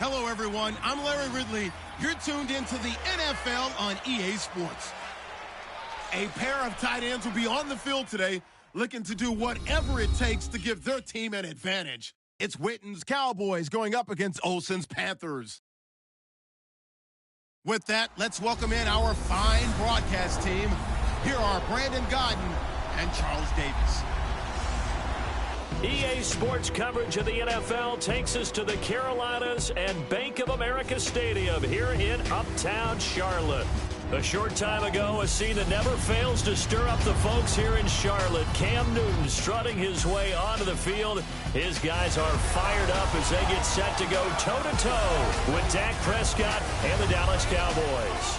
Hello, everyone. I'm Larry Ridley. You're tuned into the NFL on EA Sports. A pair of tight ends will be on the field today looking to do whatever it takes to give their team an advantage. It's Witten's Cowboys going up against Olsen's Panthers. With that, let's welcome in our fine broadcast team. Here are Brandon Godden and Charles Davis. EA Sports coverage of the NFL takes us to the Carolinas and Bank of America Stadium here in Uptown Charlotte. A short time ago, a scene that never fails to stir up the folks here in Charlotte. Cam Newton strutting his way onto the field. His guys are fired up as they get set to go toe-to-toe with Dak Prescott and the Dallas Cowboys.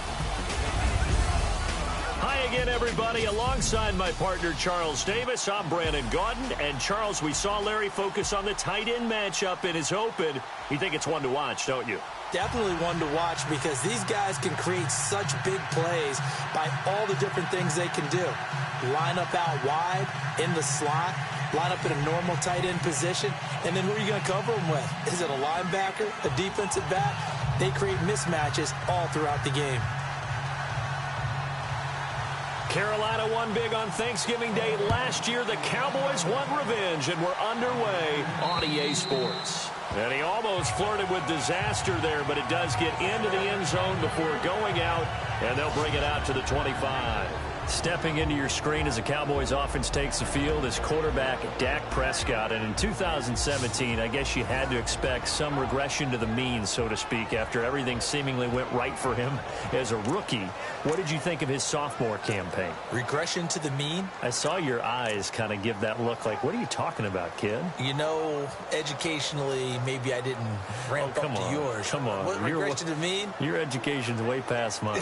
Hi again, everybody. Alongside my partner, Charles Davis, I'm Brandon Gaudin. And, Charles, we saw Larry focus on the tight end matchup in his open. You think it's one to watch, don't you? Definitely one to watch because these guys can create such big plays by all the different things they can do. Line up out wide, in the slot, line up in a normal tight end position, and then who are you going to cover them with? Is it a linebacker, a defensive back? They create mismatches all throughout the game. Carolina won big on Thanksgiving Day last year. The Cowboys won revenge and were underway on EA Sports. And he almost flirted with disaster there, but it does get into the end zone before going out, and they'll bring it out to the 25. Stepping into your screen as the Cowboys offense takes the field is quarterback Dak Prescott. And in 2017, I guess you had to expect some regression to the mean, so to speak, after everything seemingly went right for him as a rookie. What did you think of his sophomore campaign? Regression to the mean? I saw your eyes kind of give that look like, what are you talking about, kid? You know, educationally, maybe I didn't ramp up to yours. Come on. What regression to mean? Your education's way past mine.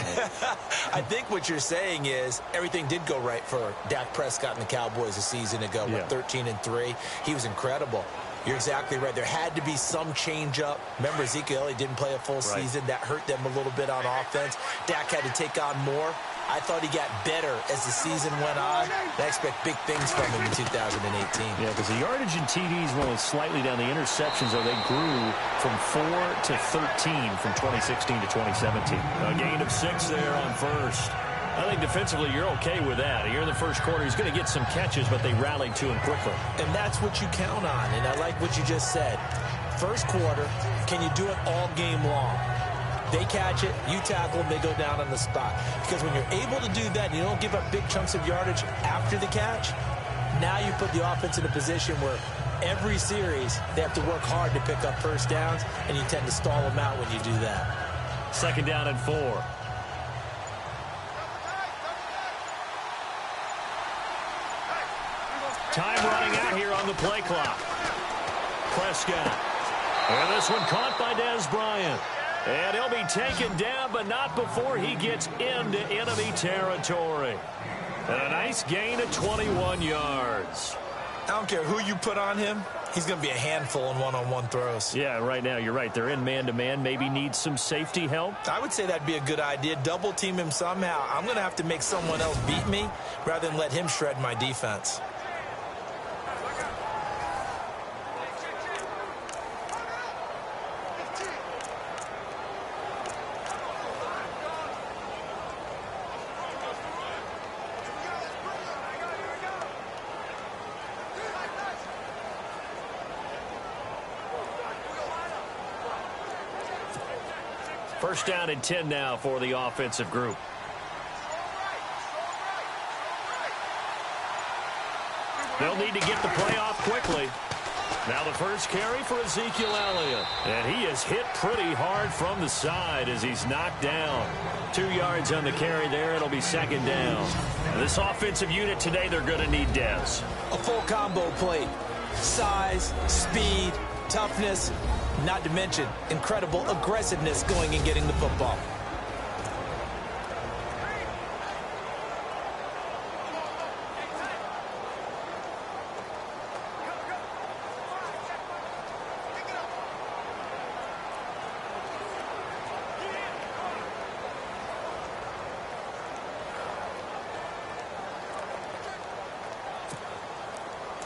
I think what you're saying is everything did go right for Dak Prescott and the Cowboys a season ago. Yeah. 13-3. He was incredible. You're exactly right. There had to be some change-up. Remember, Ezekiel, he didn't play a full season. That hurt them a little bit on offense. Dak had to take on more. I thought he got better as the season went on. I expect big things from him in 2018. Yeah, because the yardage and TDs were only slightly down. The interceptions, though, they grew from 4 to 13 from 2016 to 2017. A gain of 6 there on first. I think defensively you're okay with that. Here in the first quarter, he's going to get some catches, but they rallied to him quickly. And that's what you count on, and I like what you just said. First quarter, can you do it all game long? They catch it, you tackle them, they go down on the spot. Because when you're able to do that, and you don't give up big chunks of yardage after the catch, now you put the offense in a position where every series they have to work hard to pick up first downs, and you tend to stall them out when you do that. Second down and 4. Time running out here on the play clock. Prescott. And this one caught by Dez Bryant. And he'll be taken down, but not before he gets into enemy territory. And a nice gain of 21 yards. I don't care who you put on him. He's going to be a handful in one-on-one throws. Yeah, right now, you're right. They're in man-to-man. Maybe need some safety help. I would say that'd be a good idea. Double team him somehow. I'm going to have to make someone else beat me rather than let him shred my defense. First down and 10 now for the offensive group. They'll need to get the play off quickly. Now the first carry for Ezekiel Elliott. And he is hit pretty hard from the side as he's knocked down. 2 yards on the carry there. It'll be second down. This offensive unit today, they're going to need Dez. A full combo plate. Size, speed, toughness, not to mention incredible aggressiveness going and getting the football.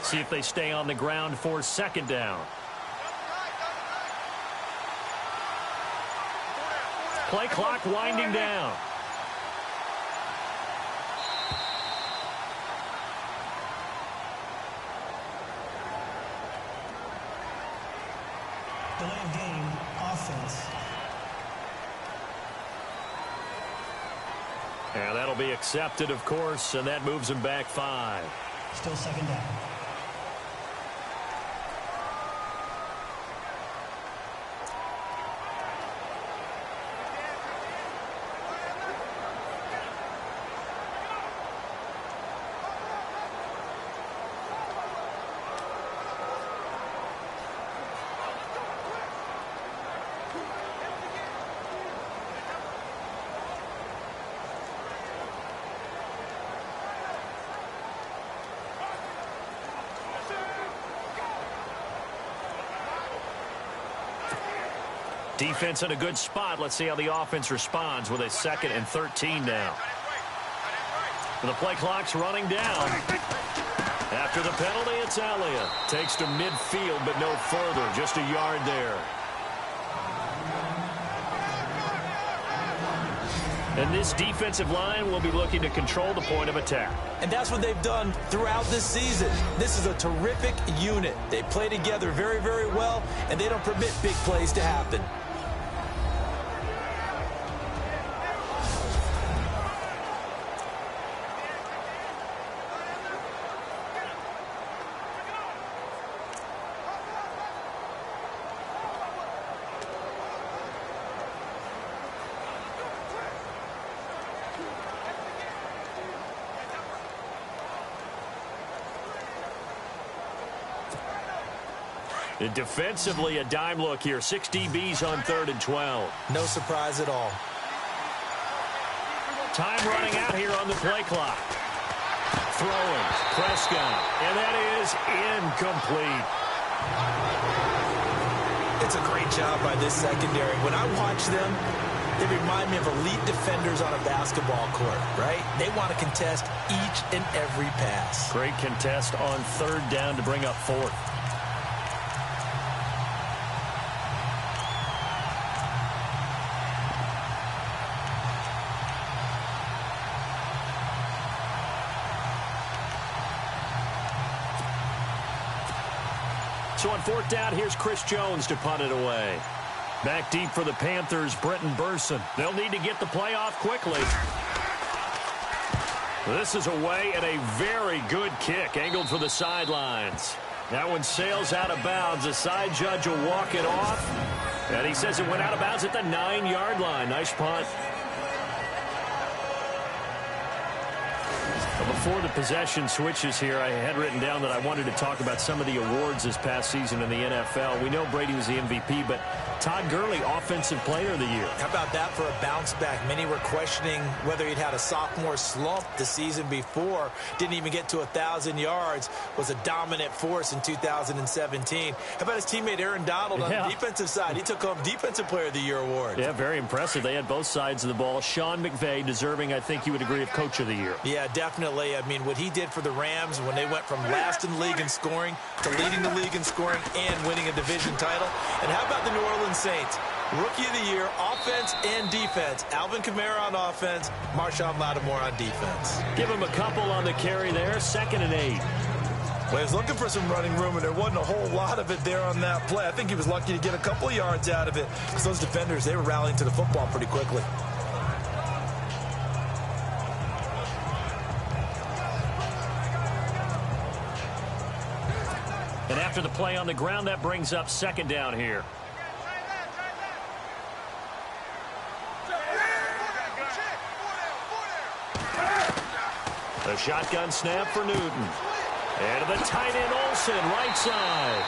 See if they stay on the ground for second down. Play clock winding down. Delay of game, offense. And that'll be accepted, of course, and that moves him back 5. Still second down. Defense in a good spot. Let's see how the offense responds with a 2nd and 13 now. The play clock's running down. After the penalty, it's Elliott. Takes to midfield, but no further. Just a yard there. And this defensive line will be looking to control the point of attack. And that's what they've done throughout this season. This is a terrific unit. They play together very, very well, and they don't permit big plays to happen. And defensively, a dime look here. 6 DBs on 3rd and 12. No surprise at all. Time running out here on the play clock. Throwing, Prescott, and that is incomplete. It's a great job by this secondary. When I watch them, they remind me of elite defenders on a basketball court, right? They want to contest each and every pass. Great contest on 3rd down to bring up 4th. So on 4th down, here's Chris Jones to punt it away. Back deep for the Panthers, Brenton Burson. They'll need to get the play off quickly. This is away and a very good kick, angled for the sidelines. That one sails out of bounds. The side judge will walk it off. And he says it went out of bounds at the 9-yard line. Nice punt. Before the possession switches here, I had written down that I wanted to talk about some of the awards this past season in the NFL. We know Brady was the MVP, but Todd Gurley, Offensive Player of the Year. How about that for a bounce back? Many were questioning whether he'd had a sophomore slump the season before. Didn't even get to 1,000 yards. Was a dominant force in 2017. How about his teammate Aaron Donald on the defensive side? He took home Defensive Player of the Year award. Yeah, very impressive. They had both sides of the ball. Sean McVay deserving, I think you would agree, of Coach of the Year. Yeah, definitely. I mean, what he did for the Rams when they went from last in the league in scoring to leading the league in scoring and winning a division title. And how about the New Orleans Saints? Rookie of the Year, offense and defense. Alvin Kamara on offense, Marshawn Lattimore on defense. Give him a couple on the carry there, 2nd and 8. Well, he was looking for some running room, and there wasn't a whole lot of it there on that play. I think he was lucky to get a couple yards out of it, because those defenders, they were rallying to the football pretty quickly. And after the play on the ground, that brings up 2nd down here. The shotgun snap for Newton. And to the tight end Olsen, right side.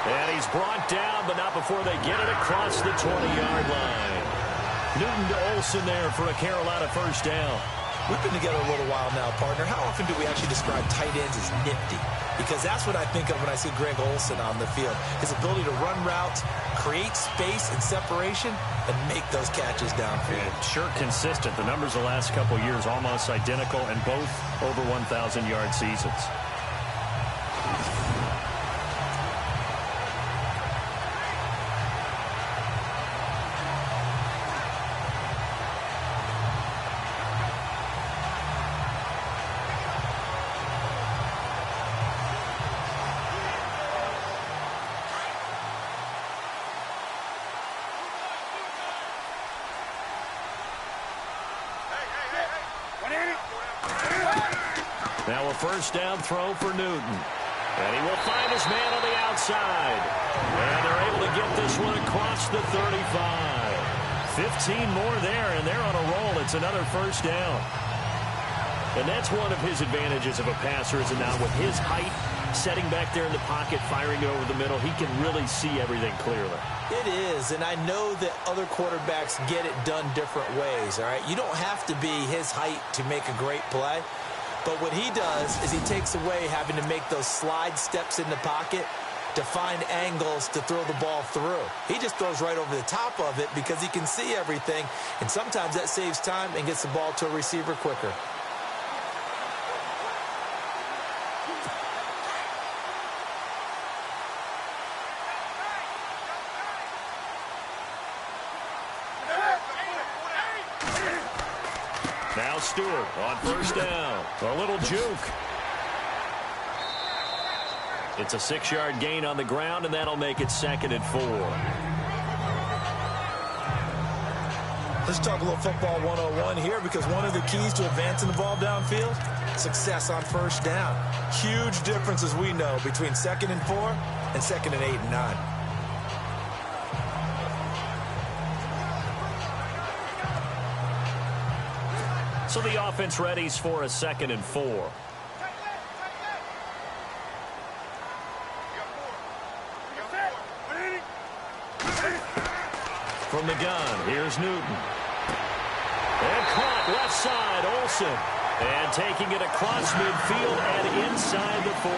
And he's brought down, but not before they get it across the 20-yard line. Newton to Olsen there for a Carolina 1st down. We've been together a little while now, partner. How often do we actually describe tight ends as nifty? Because that's what I think of when I see Greg Olsen on the field. His ability to run routes, create space and separation, and make those catches downfield. And sure consistent. The numbers the last couple years almost identical, and both over 1,000-yard seasons. Now a first down throw for Newton. And he will find his man on the outside. And they're able to get this one across the 35. 15 more there, and they're on a roll. It's another first down. And that's one of his advantages of a passer, is it not? With his height, setting back there in the pocket, firing over the middle, he can really see everything clearly. It is, and I know that other quarterbacks get it done different ways, all right? You don't have to be his height to make a great play. But what he does is he takes away having to make those slide steps in the pocket to find angles to throw the ball through. He just throws right over the top of it because he can see everything, and sometimes that saves time and gets the ball to a receiver quicker. Now Stewart on first down. A little juke. It's a 6-yard gain on the ground, and that'll make it 2nd and 4. Let's talk a little football 101 here, because one of the keys to advancing the ball downfield, success on first down. Huge difference, as we know, between 2nd and 4 and 2nd and 8 and 9. So the offense readies for a 2nd and 4. From the gun, here's Newton. And caught left side, Olsen. And taking it across midfield and inside the 45.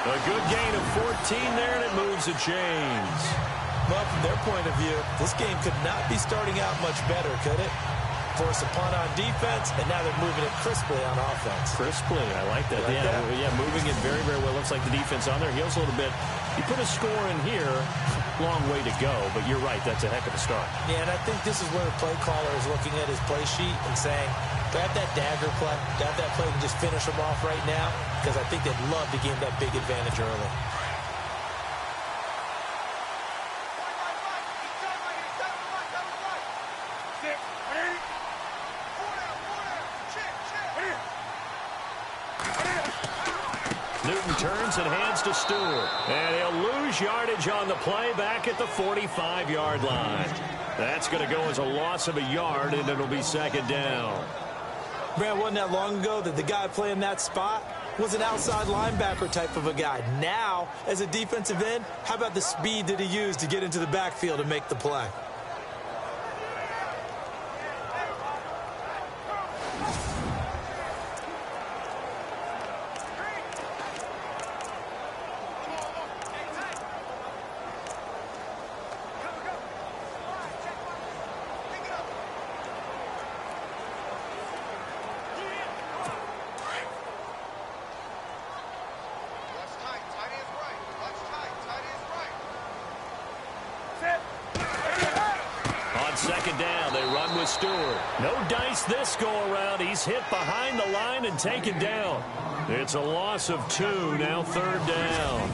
A good gain of 14 there, and it moves the chains. Well, from their point of view, this game could not be starting out much better, could it? Force a punt on defense, and now they're moving it crisply on offense. Crisply, I like that. Yeah, moving it very, very well. Looks like the defense on their heels a little bit. You put a score in here, long way to go, but you're right, that's a heck of a start. Yeah, and I think this is where the play caller is looking at his play sheet and saying, grab that dagger play, grab that play and just finish them off right now, because I think they'd love to gain that big advantage early. Newton turns and hands to Stewart. And he'll lose yardage on the play back at the 45-yard line. That's going to go as a loss of a yard, and it'll be 2nd down. Brad, wasn't that long ago that the guy playing that spot was an outside linebacker type of a guy? Now, as a defensive end, how about the speed that he used to get into the backfield and make the play? Stewart. No dice this go-around. He's hit behind the line and taken down. It's a loss of 2, now 3rd down.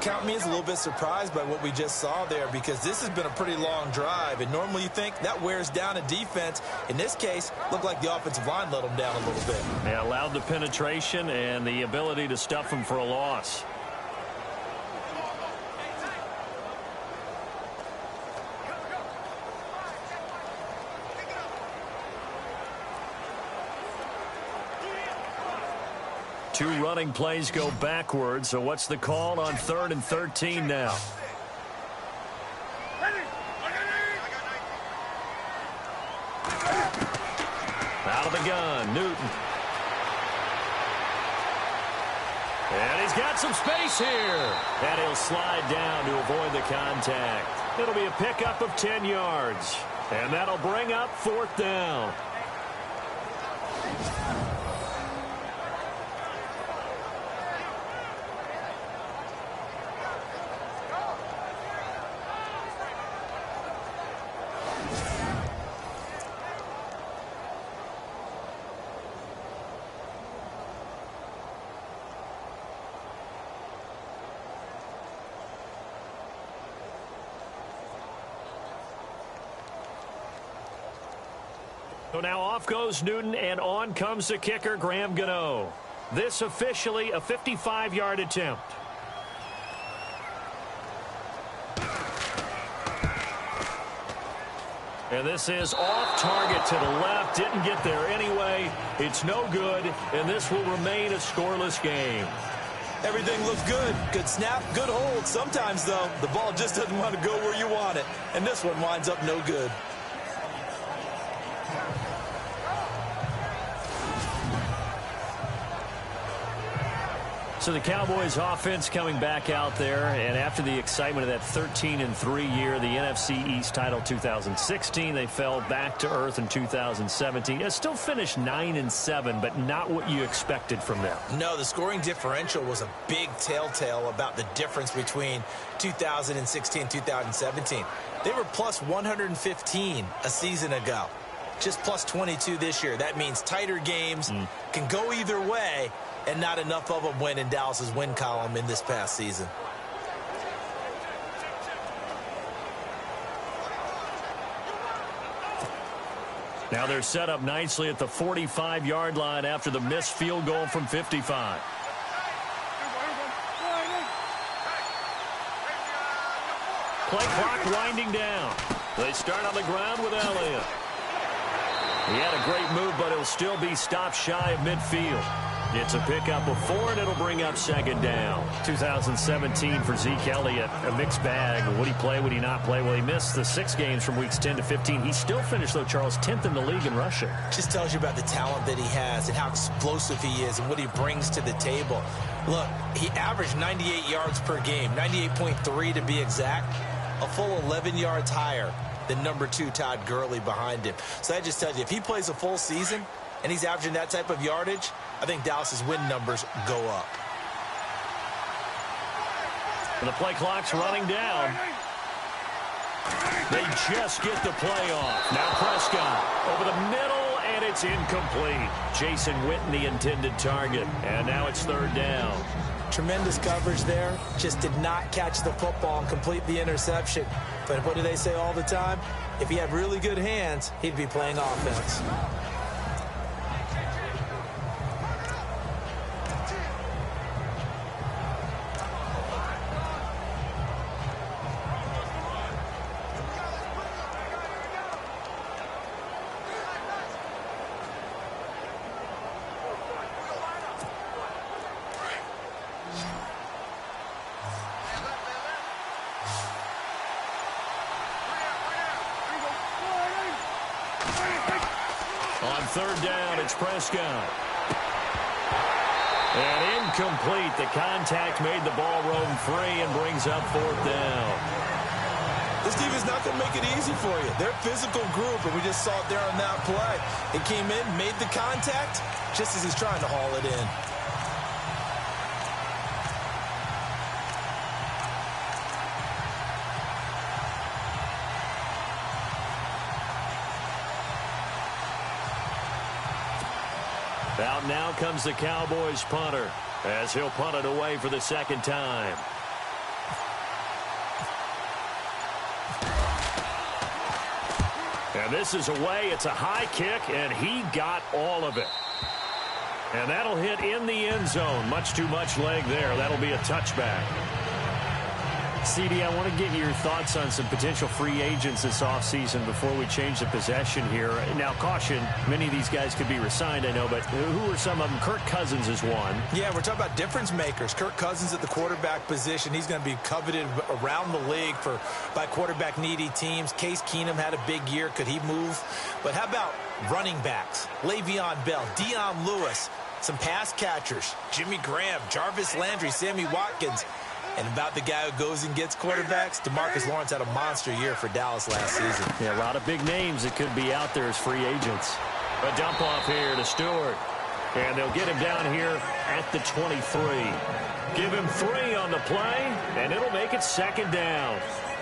Count me as a little bit surprised by what we just saw there, because this has been a pretty long drive, and normally you think that wears down a defense. In this case, looked like the offensive line let them down a little bit. They allowed the penetration and the ability to stuff them for a loss. Two running plays go backwards, so what's the call on 3rd and 13 now? Out of the gun, Newton. And he's got some space here. And he'll slide down to avoid the contact. It'll be a pickup of 10 yards. And that'll bring up 4th down. So now off goes Newton, and on comes the kicker, Graham Gano. This officially a 55-yard attempt. And this is off target to the left. Didn't get there anyway. It's no good, and this will remain a scoreless game. Everything looks good. Good snap, good hold. Sometimes, though, the ball just doesn't want to go where you want it. And this one winds up no good. So the Cowboys offense coming back out there, and after the excitement of that 13-3 year, the NFC East title 2016, they fell back to earth in 2017. It still finished 9-7, but not what you expected from them. No, the scoring differential was a big telltale about the difference between 2016 and 2017. They were plus 115 a season ago, just plus 22 this year. That means tighter games can go either way, and not enough of them win in Dallas's win column in this past season. Now they're set up nicely at the 45-yard line after the missed field goal from 55. Play clock winding down. They start on the ground with Elliott. He had a great move, but it'll still be stopped shy of midfield. It's a pickup of 4, and it'll bring up second down. 2017 for Zeke Elliott, a mixed bag. Would he play, would he not play? Well, he missed the 6 games from weeks 10 to 15. He still finished, though, Charles, 10th in the league in rushing. Just tells you about the talent that he has and how explosive he is and what he brings to the table. Look, he averaged 98 yards per game, 98.3 to be exact, a full 11 yards higher than number 2 Todd Gurley behind him. So that just tells you, if he plays a full season and he's averaging that type of yardage, I think Dallas's win numbers go up. And the play clock's running down. They just get the play off. Now Prescott over the middle, and it's incomplete. Jason Witten, the intended target. And now it's third down. Tremendous coverage there. Just did not catch the football and complete the interception. But what do they say all the time? If he had really good hands, he'd be playing offense. On third down, it's Prescott. And incomplete. The contact made the ball roam free and brings up fourth down. This defense is not going to make it easy for you. They're a physical group, and we just saw it there on that play. It came in, made the contact, just as he's trying to haul it in. Out now comes the Cowboys punter as he'll punt it away for the second time. And this is away. It's a high kick, and he got all of it. And that'll hit in the end zone. Much too much leg there. That'll be a touchback. CD, I want to get your thoughts on some potential free agents this offseason before we change the possession here. Now, caution, many of these guys could be re-signed, I know, but who are some of them? Kirk Cousins is one. Yeah, we're talking about difference makers. Kirk Cousins at the quarterback position. He's going to be coveted around the league by quarterback-needy teams. Case Keenum had a big year. Could he move? But how about running backs? Le'Veon Bell, Dion Lewis, some pass catchers, Jimmy Graham, Jarvis Landry, Sammy Watkins. And about the guy who goes and gets quarterbacks, DeMarcus Lawrence had a monster year for Dallas last season. Yeah, a lot of big names that could be out there as free agents. A dump off here to Stewart. And they'll get him down here at the 23. Give him 3 on the play, and it'll make it second down.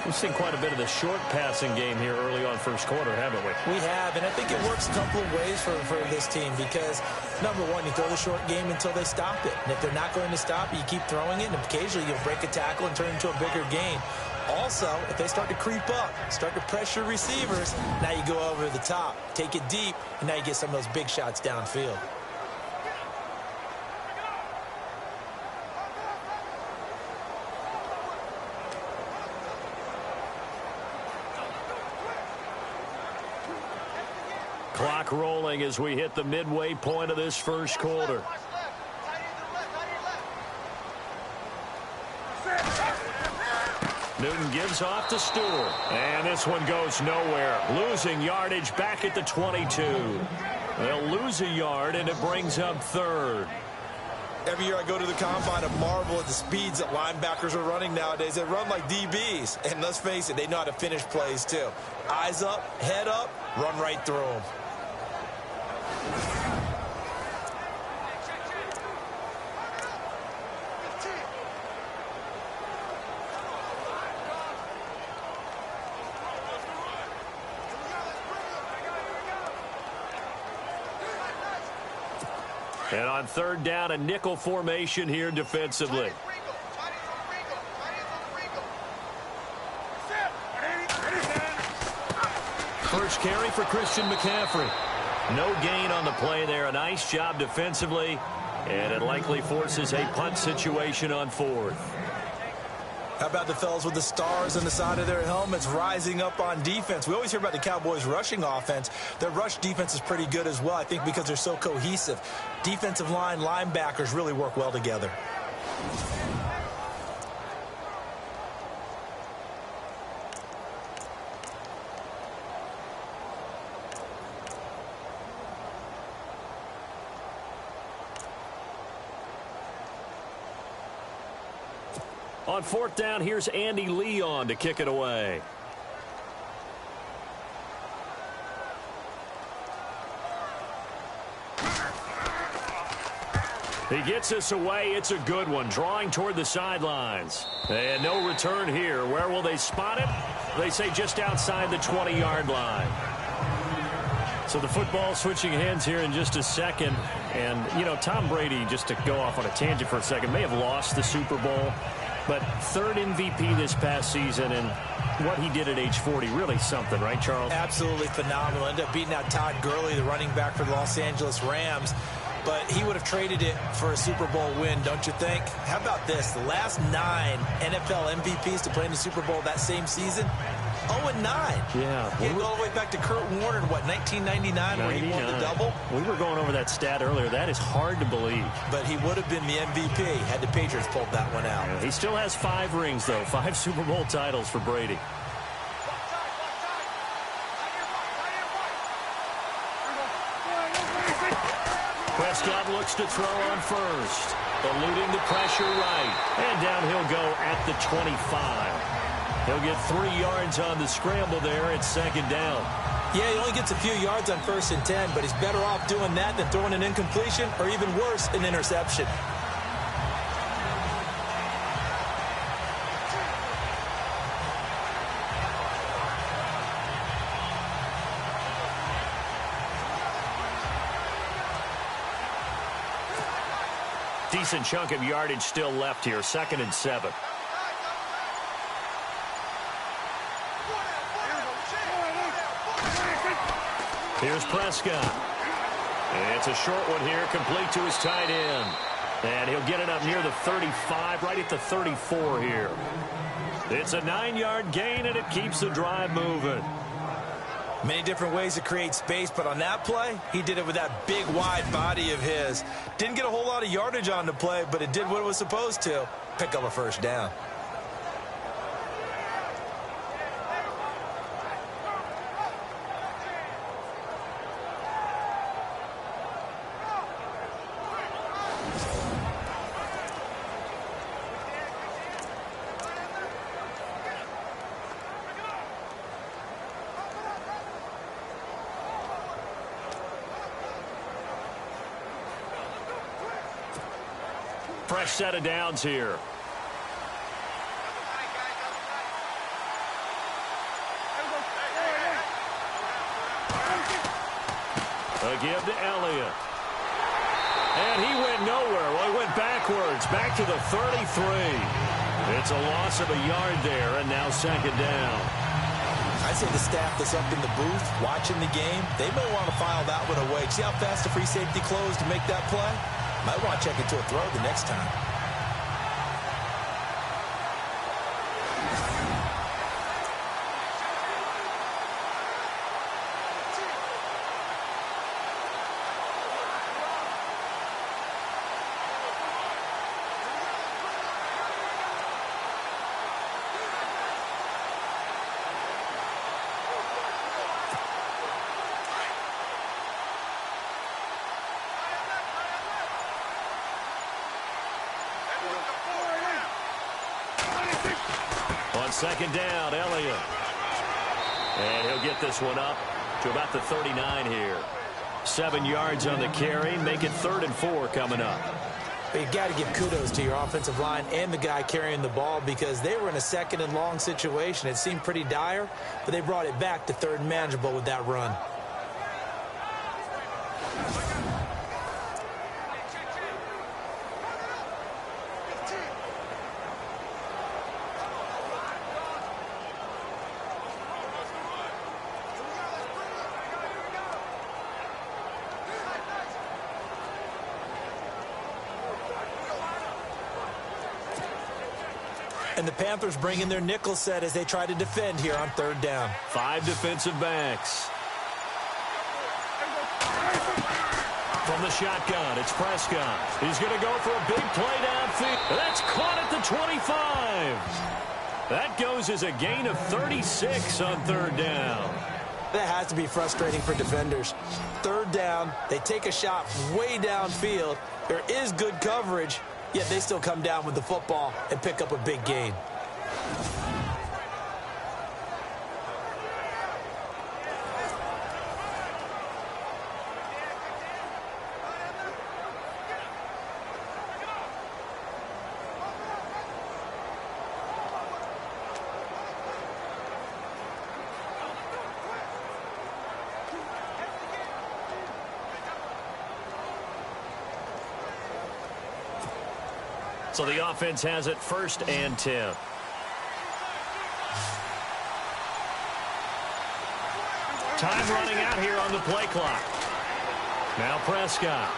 We've seen quite a bit of the short passing game here early on first quarter, haven't we? We have, and I think it works a couple of ways for this team because, number one, you throw the short game until they stop it. And if they're not going to stop it, you keep throwing it, and occasionally you'll break a tackle and turn it into a bigger gain. Also, if they start to creep up, start to pressure receivers, now you go over the top, take it deep, and now you get some of those big shots downfield. Clock rolling as we hit the midway point of this first quarter. Newton gives off to Stewart. And this one goes nowhere. Losing yardage back at the 22. They'll lose a yard, and it brings up third. Every year I go to the combine and marvel at the speeds that linebackers are running nowadays. They run like DBs. And let's face it, they know how to finish plays too. Eyes up, head up, run right through them. And on third down, a nickel formation here defensively. First carry for Christian McCaffrey. No gain on the play there. A nice job defensively. And it likely forces a punt situation on fourth. How about the fellas with the stars on the side of their helmets rising up on defense? We always hear about the Cowboys' rushing offense. Their rush defense is pretty good as well, I think, because they're so cohesive. Defensive line, linebackers really work well together. On fourth down, here's Andy Leon to kick it away. He gets us away. It's a good one. Drawing toward the sidelines. And no return here. Where will they spot it? They say just outside the 20-yard line. So the football switching hands here in just a second. And, you know, Tom Brady, just to go off on a tangent for a second, may have lost the Super Bowl. But third MVP this past season, and what he did at age 40, really something, right, Charles? Absolutely phenomenal. Ended up beating out Todd Gurley, the running back for the Los Angeles Rams. But he would have traded it for a Super Bowl win, don't you think? How about this? The last 9 NFL MVPs to play in the Super Bowl that same season, 0-9. Yeah. He go all the way back to Kurt Warner in, what, 1999 where he won the double? We were going over that stat earlier. That is hard to believe. But he would have been the MVP had the Patriots pulled that one out. Yeah, he still has 5 rings, though. 5 Super Bowl titles for Brady. Prescott looks to throw on first. Eluding the pressure right. And down he'll go at the 25. He'll get 3 yards on the scramble there at second down. Yeah, he only gets a few yards on 1st and 10, but he's better off doing that than throwing an incompletion or even worse, an interception. Decent chunk of yardage still left here. 2nd and 7. Here's Prescott. And it's a short one here, complete to his tight end. And he'll get it up near the 35, right at the 34 here. It's a 9-yard gain, and it keeps the drive moving. Many different ways to create space, but on that play, he did it with that big, wide body of his. Didn't get a whole lot of yardage on the play, but it did what it was supposed to. Pick up a first down. Fresh set of downs here. A give to Elliott. And he went nowhere. Well, he went backwards, back to the 33. It's a loss of a yard there, and now second down. I'd say the staff that's up in the booth watching the game, they may want to file that one away. See how fast the free safety closed to make that play? Might want to check into a throw the next time. On second down, Elliott. And he'll get this one up to about the 39 here. 7 yards on the carry. Make it 3rd and 4 coming up. But you've got to give kudos to your offensive line and the guy carrying the ball because they were in a 2nd and long situation. It seemed pretty dire, but they brought it back to 3rd and manageable with that run. And the Panthers bring in their nickel set as they try to defend here on 3rd down. 5 defensive backs. From the shotgun, it's Prescott. He's going to go for a big play downfield. That's caught at the 25. That goes as a gain of 36 on 3rd down. That has to be frustrating for defenders. 3rd down, they take a shot way downfield. There is good coverage, yet they still come down with the football and pick up a big gain. So the offense has it 1st and 10. Time running out here on the play clock. Now Prescott.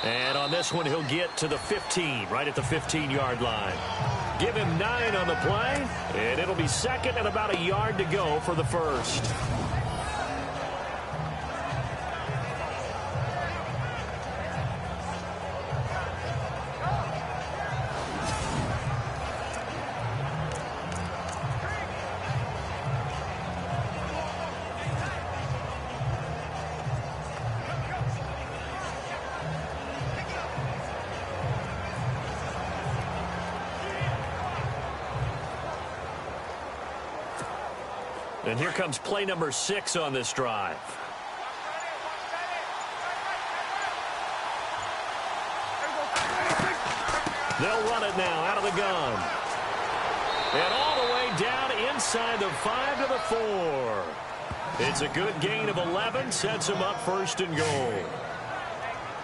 And on this one, he'll get to the 15, right at the 15-yard line. Give him 9 on the play, and it'll be 2nd and about a yard to go for the 1st. And here comes play number 6 on this drive. They'll run it now out of the gun. And all the way down inside the 5 to the 4. It's a good gain of 11, sets them up 1st and goal.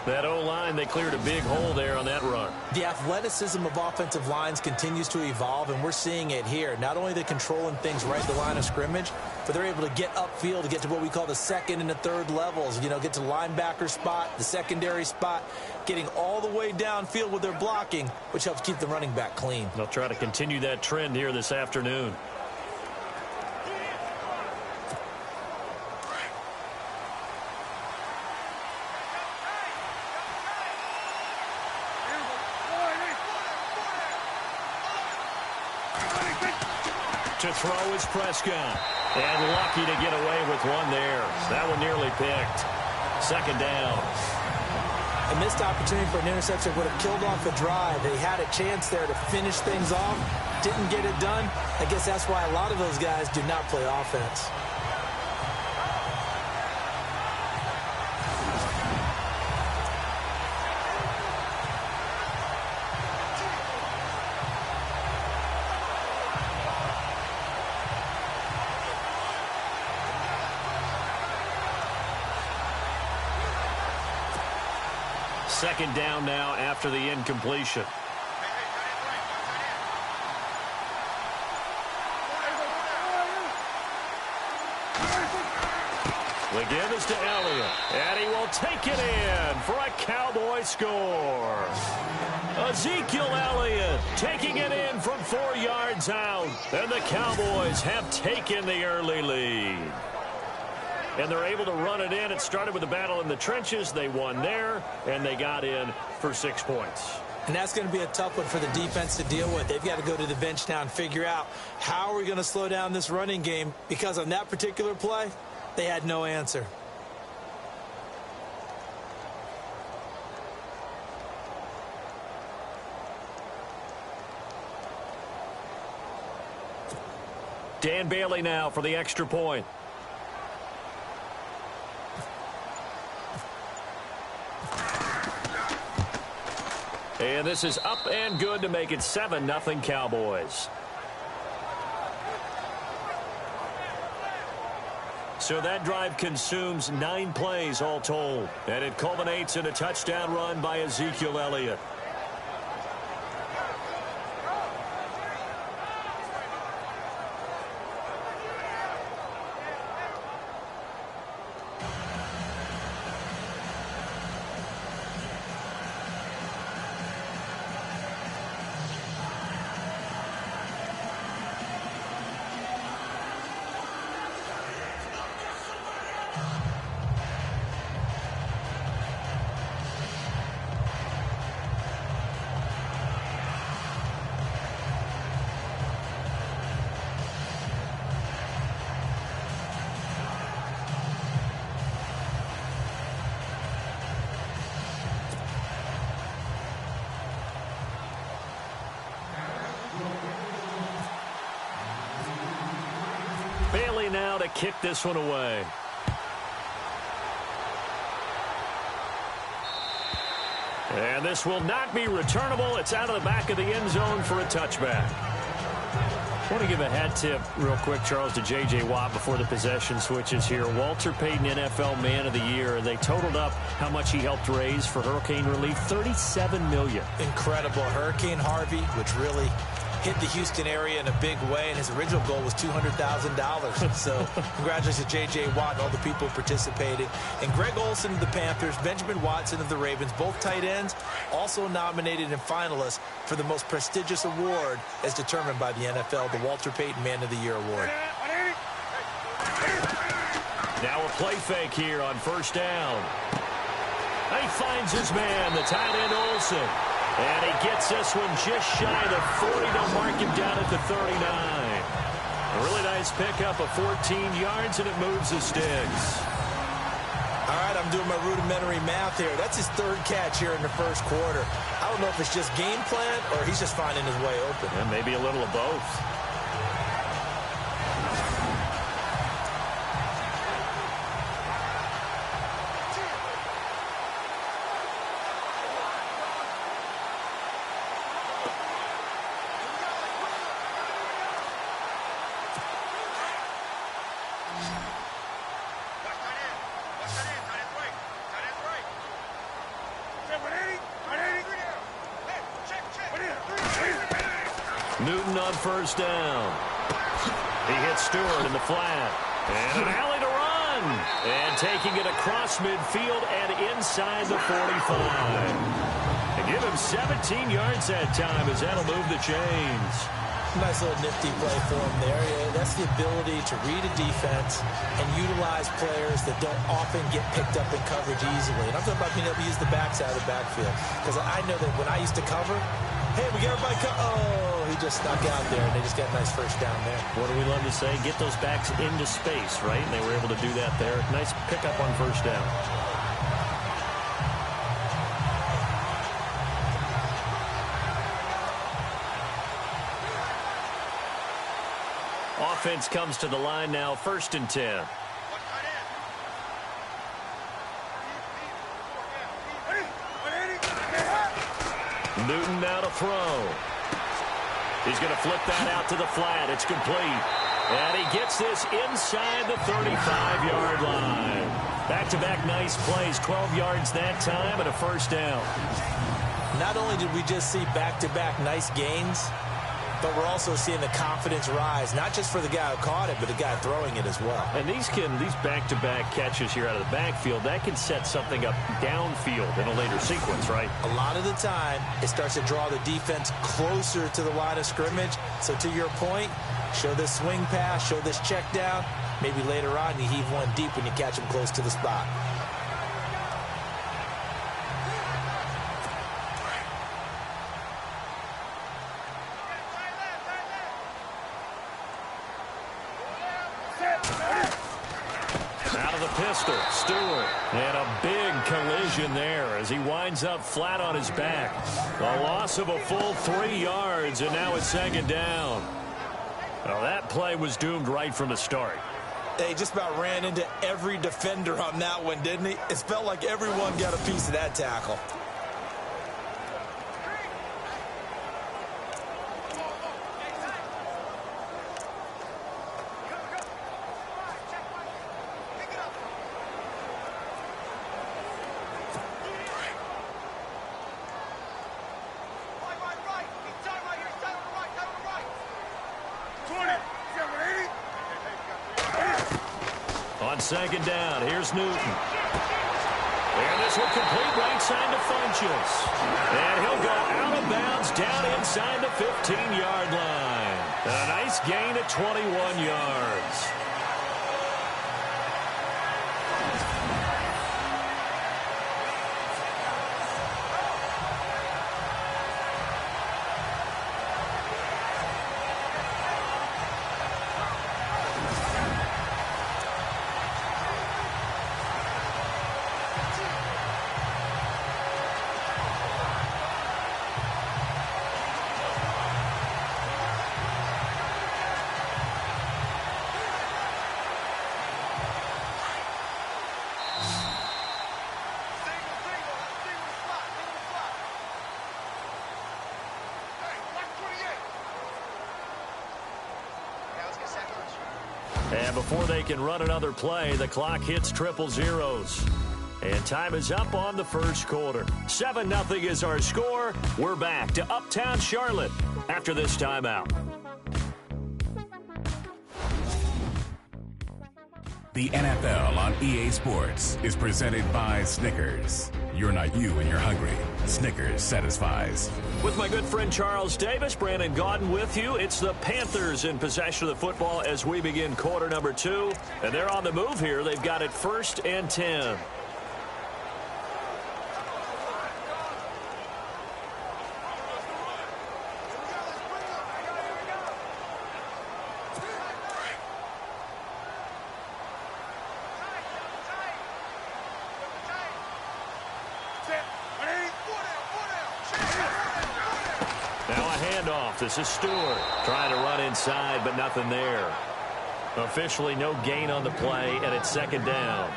That O-line, they cleared a big hole there on that run. The athleticism of offensive lines continues to evolve, and we're seeing it here. Not only are they controlling things right at the line of scrimmage, but they're able to get upfield to get to what we call the 2nd and the 3rd levels. You know, get to the linebacker spot, the secondary spot, getting all the way downfield with their blocking, which helps keep the running back clean. They'll try to continue that trend here this afternoon. To throw is Prescott. And lucky to get away with one there. That one nearly picked. 2nd down. A missed opportunity for an interception would have killed off the drive. They had a chance there to finish things off. Didn't get it done. I guess that's why a lot of those guys do not play offense. Second down now after the incompletion. The give is to Elliott, and he will take it in for a Cowboy score. Ezekiel Elliott taking it in from 4 yards out, and the Cowboys have taken the early lead. And they're able to run it in. It started with a battle in the trenches. They won there, and they got in for 6 points. And that's going to be a tough one for the defense to deal with. They've got to go to the bench now and figure out how are we going to slow down this running game, because on that particular play, they had no answer. Dan Bailey now for the extra point. And this is up and good to make it 7-0 Cowboys. So that drive consumes 9 plays all told. And it culminates in a touchdown run by Ezekiel Elliott. Bailey now to kick this one away. And this will not be returnable. It's out of the back of the end zone for a touchback. I want to give a hat tip real quick, Charles, to J.J. Watt before the possession switches here. Walter Payton, NFL Man of the Year. They totaled up how much he helped raise for hurricane relief, $37 million. Incredible. Hurricane Harvey, which really hit the Houston area in a big way, and his original goal was $200,000. So congratulations to J.J. Watt and all the people participating. And Greg Olsen of the Panthers, Benjamin Watson of the Ravens, both tight ends, also nominated and finalists for the most prestigious award as determined by the NFL, the Walter Payton Man of the Year Award. Now a play fake here on first down. He finds his man, the tight end Olsen. And he gets this one just shy of the 40 to mark him down at the 39. A really nice pickup of 14 yards, and it moves the sticks. All right, I'm doing my rudimentary math here. That's his 3rd catch here in the first quarter. I don't know if it's just game plan or he's just finding his way open. Yeah, maybe a little of both. Newton on first down. He hits Stewart in the flat. And an alley to run. And taking it across midfield and inside the 45. And give him 17 yards that time as that'll move the chains. Nice little nifty play for him there. Yeah, that's the ability to read a defense and utilize players that don't often get picked up in coverage easily. And I'm talking about being able to use the backside of the backfield. Because I know that when I used to cover, hey, we got everybody oh, he just snuck out there, and they just got a nice first down there. What do we love to say? Get those backs into space, right? And they were able to do that there. Nice pickup on first down. Offense comes to the line now, 1st and 10. Newton now to throw. He's going to flip that out to the flat. It's complete. And he gets this inside the 35-yard line. Back-to-back nice plays, 12 yards that time and a first down. Not only did we just see back-to-back nice gains, but we're also seeing the confidence rise, not just for the guy who caught it, but the guy throwing it as well. And these back-to-back catches here out of the backfield, that can set something up downfield in a later sequence, right? A lot of the time, it starts to draw the defense closer to the line of scrimmage. So to your point, show this swing pass, show this check down. Maybe later on, you heave one deep when you catch him close to the spot. Out of the pistol, Stewart. And a big collision there as he winds up flat on his back. A loss of a full 3 yards, and now it's second down. Well, that play was doomed right from the start. They just about ran into every defender on that one, didn't he? It felt like everyone got a piece of that tackle. On second down, here's Newton. And this will complete right side to Funchess. And he'll go out of bounds down inside the 15-yard line. A nice gain of 21 yards. And before they can run another play, the clock hits triple zeros. And time is up on the first quarter. 7-0 is our score. We're back to Uptown Charlotte after this timeout. The NFL on EA Sports is presented by Snickers. You're not you when you're hungry. Snickers satisfies. With my good friend Charles Davis, Brandon Gaudin with you. It's the Panthers in possession of the football as we begin quarter number 2. And they're on the move here. They've got it 1st and 10. This is Stewart trying to run inside, but nothing there. Officially no gain on the play, and it's second down.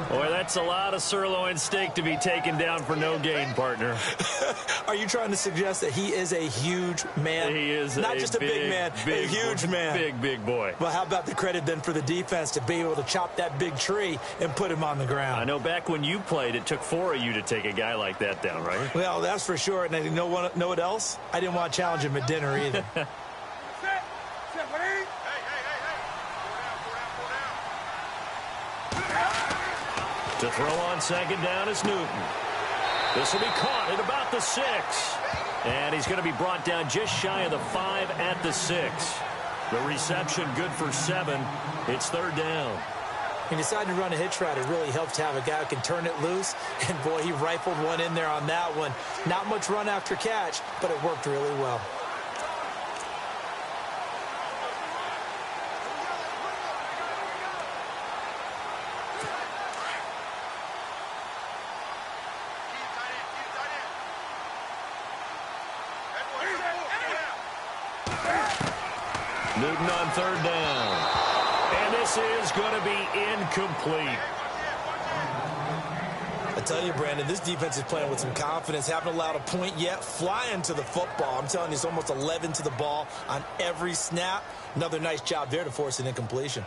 Boy, that's a lot of sirloin steak to be taken down for no gain, partner. Are you trying to suggest that he is a huge man? He is not just a big man, a huge man. Big boy. Well, how about the credit then for the defense to be able to chop that big tree and put him on the ground? I know back when you played, it took 4 of you to take a guy like that down, right? Well, that's for sure. And you know what else? I didn't want to challenge him at dinner either. To throw on second down is Newton. This will be caught at about the 6. And he's going to be brought down just shy of the 5 at the 6. The reception good for 7. It's third down. He decided to run a hitch route. It really helped to have a guy who can turn it loose. And, boy, he rifled one in there on that one. Not much run after catch, but it worked really well. Newton on third down. And this is going to be incomplete. I tell you, Brandon, this defense is playing with some confidence. Haven't allowed a point yet. Flying to the football. I'm telling you, it's almost 11 to the ball on every snap. Another nice job there to force an incompletion.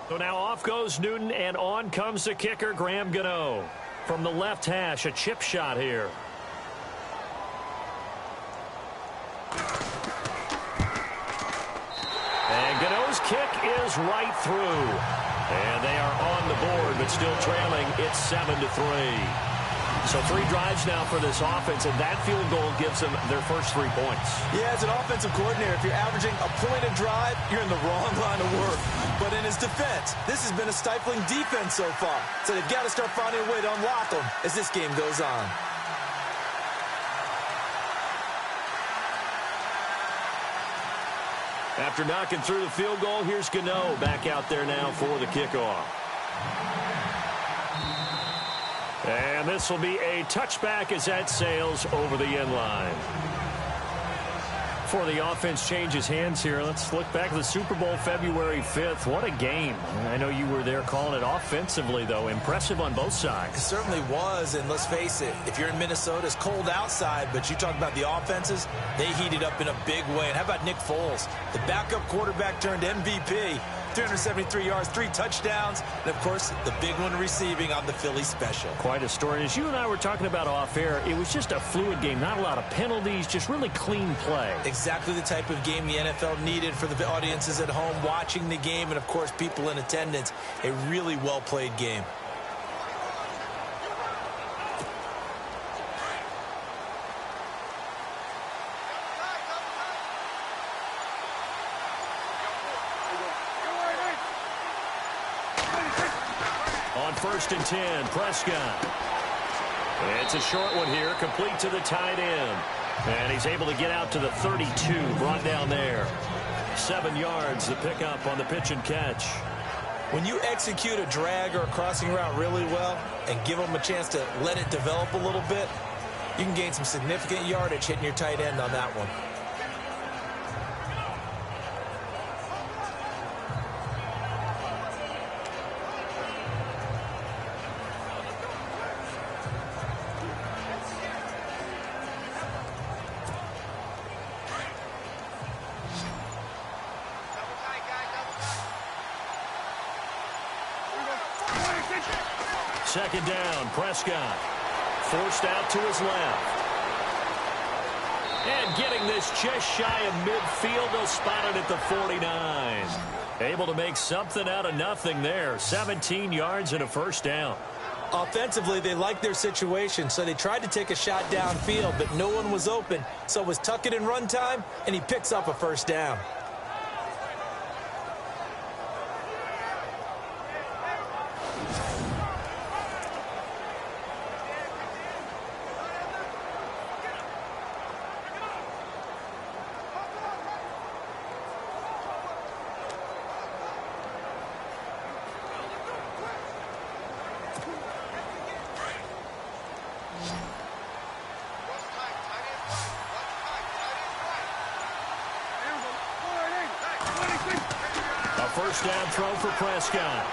So now off goes Newton, and on comes the kicker, Graham Gano. From the left hash, a chip shot here. And Gano's kick is right through. And they are on the board, but still trailing. It's 7-3. So 3 drives now for this offense, and that field goal gives them their first 3 points. Yeah, as an offensive coordinator, if you're averaging a point a drive, you're in the wrong line of work. But in his defense, this has been a stifling defense so far. So they've got to start finding a way to unlock them as this game goes on. After knocking through the field goal, here's Gano back out there now for the kickoff. And this will be a touchback as that sails over the end line. Before the offense changes hands here, let's look back at the Super Bowl February 5th. What a game. I know you were there calling it offensively, though. Impressive on both sides. It certainly was, and let's face it, if you're in Minnesota, it's cold outside, but you talk about the offenses, they heated up in a big way. And how about Nick Foles? The backup quarterback turned MVP. 373 yards, 3 touchdowns, and, of course, the big one receiving on the Philly special. Quite a story. As you and I were talking about off air, it was just a fluid game. Not a lot of penalties, just really clean play. Exactly the type of game the NFL needed for the audiences at home watching the game and, of course, people in attendance. A really well-played game. On 1st and 10, Prescott. It's a short one here, complete to the tight end. And he's able to get out to the 32, brought down there. 7 yards, the pickup on the pitch and catch. When you execute a drag or a crossing route really well and give them a chance to let it develop a little bit, you can gain some significant yardage hitting your tight end on that one. Second down, Prescott. Forced out to his left. And getting this just shy of midfield, they'll spot it at the 49. Able to make something out of nothing there. 17 yards and a first down. Offensively, they liked their situation, so they tried to take a shot downfield, but no one was open. So it was tuck it in run time, and he picks up a first down. First down throw for Prescott.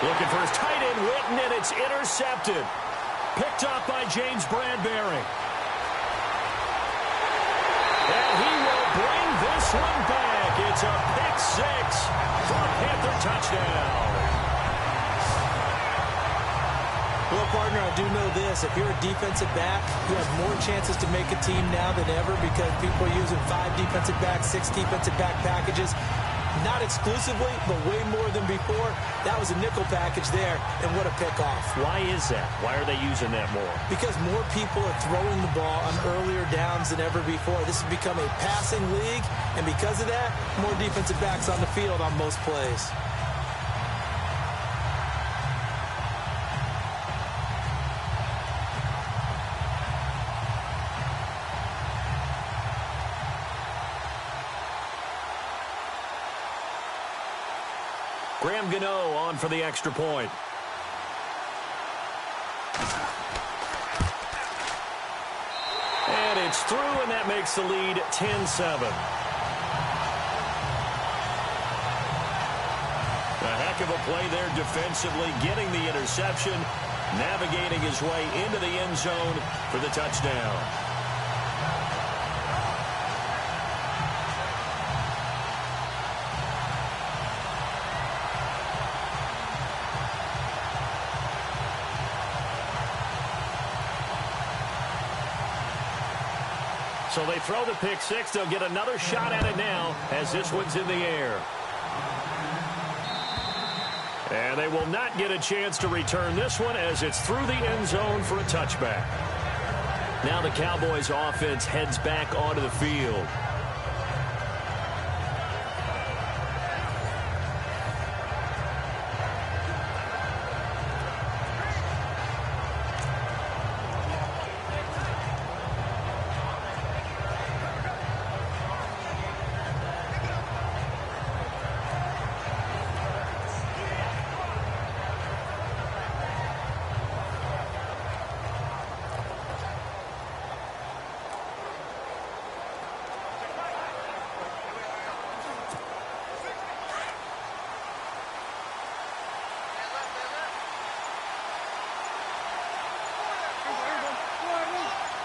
Looking for his tight end, Witten, and it's intercepted. Picked up by James Bradbury. And he will bring this one back. It's a pick 6 for a Panther touchdown. Well, partner, I do know this. If you're a defensive back, you have more chances to make a team now than ever because people are using 5 defensive backs, 6 defensive back packages. Not exclusively, but way more than before. That was a nickel package there, and what a pickoff. Why is that? Why are they using that more? Because more people are throwing the ball on earlier downs than ever before. This has become a passing league, and because of that, more defensive backs on the field on most plays. Graham Gano on for the extra point. And it's through, and that makes the lead 10-7. A heck of a play there defensively, getting the interception, navigating his way into the end zone for the touchdown. So they throw the pick six. They'll get another shot at it now as this one's in the air. And they will not get a chance to return this one as it's through the end zone for a touchback. Now the Cowboys offense heads back onto the field.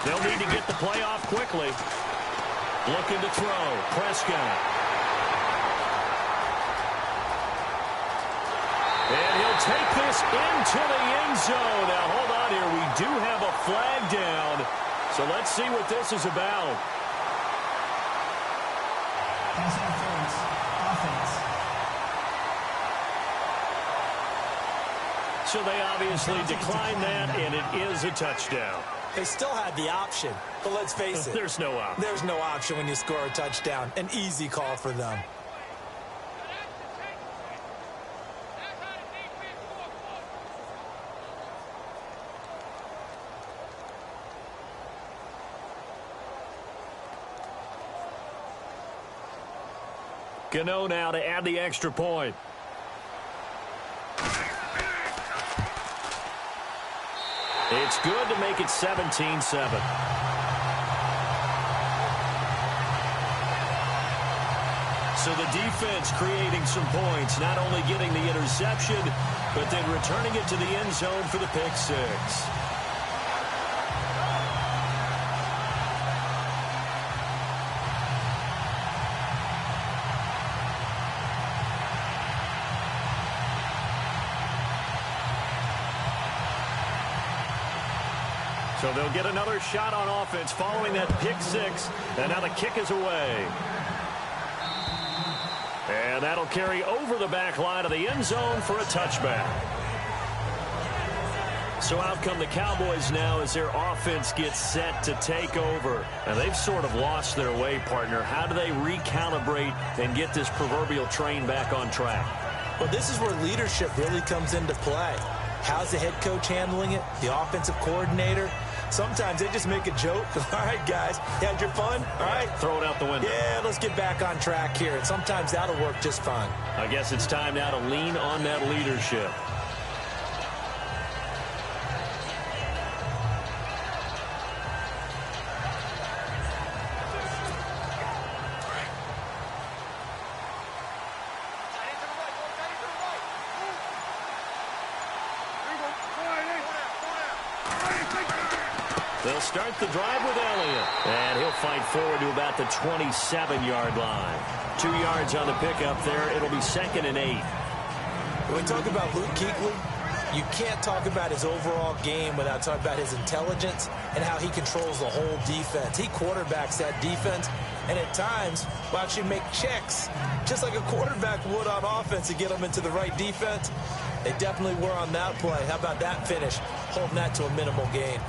They'll need to get the play off quickly. Looking to throw. Prescott. And he'll take this into the end zone. Now, hold on here. We do have a flag down. So let's see what this is about. Pass interference. Offense. So they obviously declined that, and it is a touchdown. They still had the option, but let's face it. There's no option. There's no option when you score a touchdown. An easy call for them. Gano now to add the extra point. It's good to make it 17-7. So the defense creating some points, not only getting the interception, but then returning it to the end zone for the pick six. So they'll get another shot on offense following that pick six. And now the kick is away. And that'll carry over the back line of the end zone for a touchback. So out come the Cowboys now as their offense gets set to take over. And they've sort of lost their way, partner. How do they recalibrate and get this proverbial train back on track? Well, this is where leadership really comes into play. How's the head coach handling it? The offensive coordinator? Sometimes they just make a joke. All right, guys, you had your fun? All right. Throw it out the window. Yeah, let's get back on track here. And sometimes that'll work just fine. I guess it's time now to lean on that leadership. They'll start the drive with Elliott. And he'll fight forward to about the 27-yard line. 2 yards on the pickup there. It'll be 2nd and 8. When we talk about Luke Kuechly, you can't talk about his overall game without talking about his intelligence and how he controls the whole defense. He quarterbacks that defense, and at times will actually make checks, just like a quarterback would on offense to get them into the right defense. They definitely were on that play. How about that finish, holding that to a minimal gain?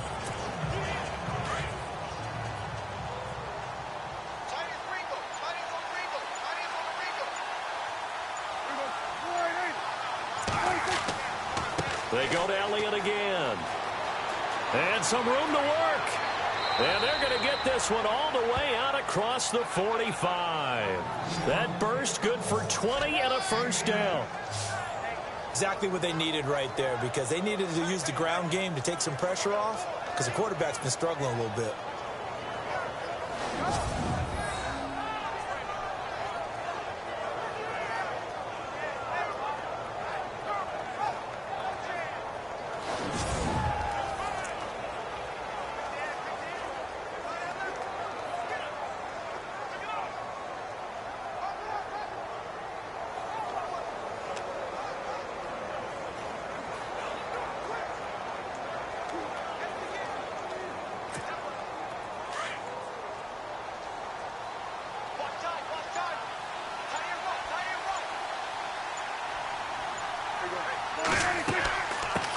They go to Elliott again. And some room to work. And they're going to get this one all the way out across the 45. That burst good for 20 and a first down. Exactly what they needed right there, because they needed to use the ground game to take some pressure off, because the quarterback's been struggling a little bit.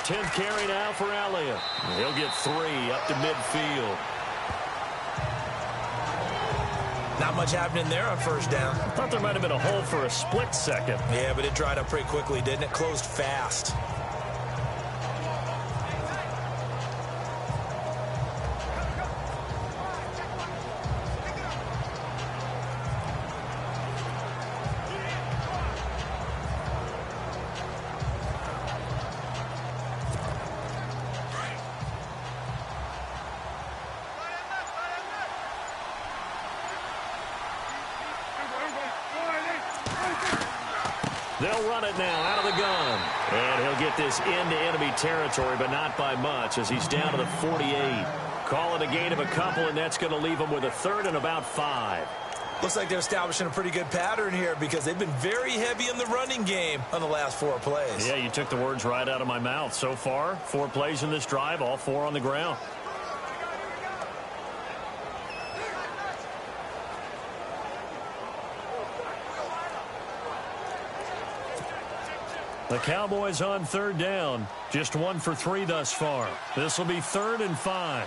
10th carry now for Elliott. He'll get 3 up to midfield. Not much happening there on first down. I thought there might have been a hole for a split second. Yeah, but it dried up pretty quickly, didn't it? Closed fast. They'll run it now out of the gun. And he'll get this into enemy territory, but not by much as he's down to the 48. Call it a gain of a couple, and that's going to leave him with a 3rd and about 5. Looks like they're establishing a pretty good pattern here because they've been very heavy in the running game on the last 4 plays. Yeah, you took the words right out of my mouth. So far, 4 plays in this drive, all 4 on the ground. The Cowboys on 3rd down. Just 1 for 3 thus far. This will be 3rd and 5.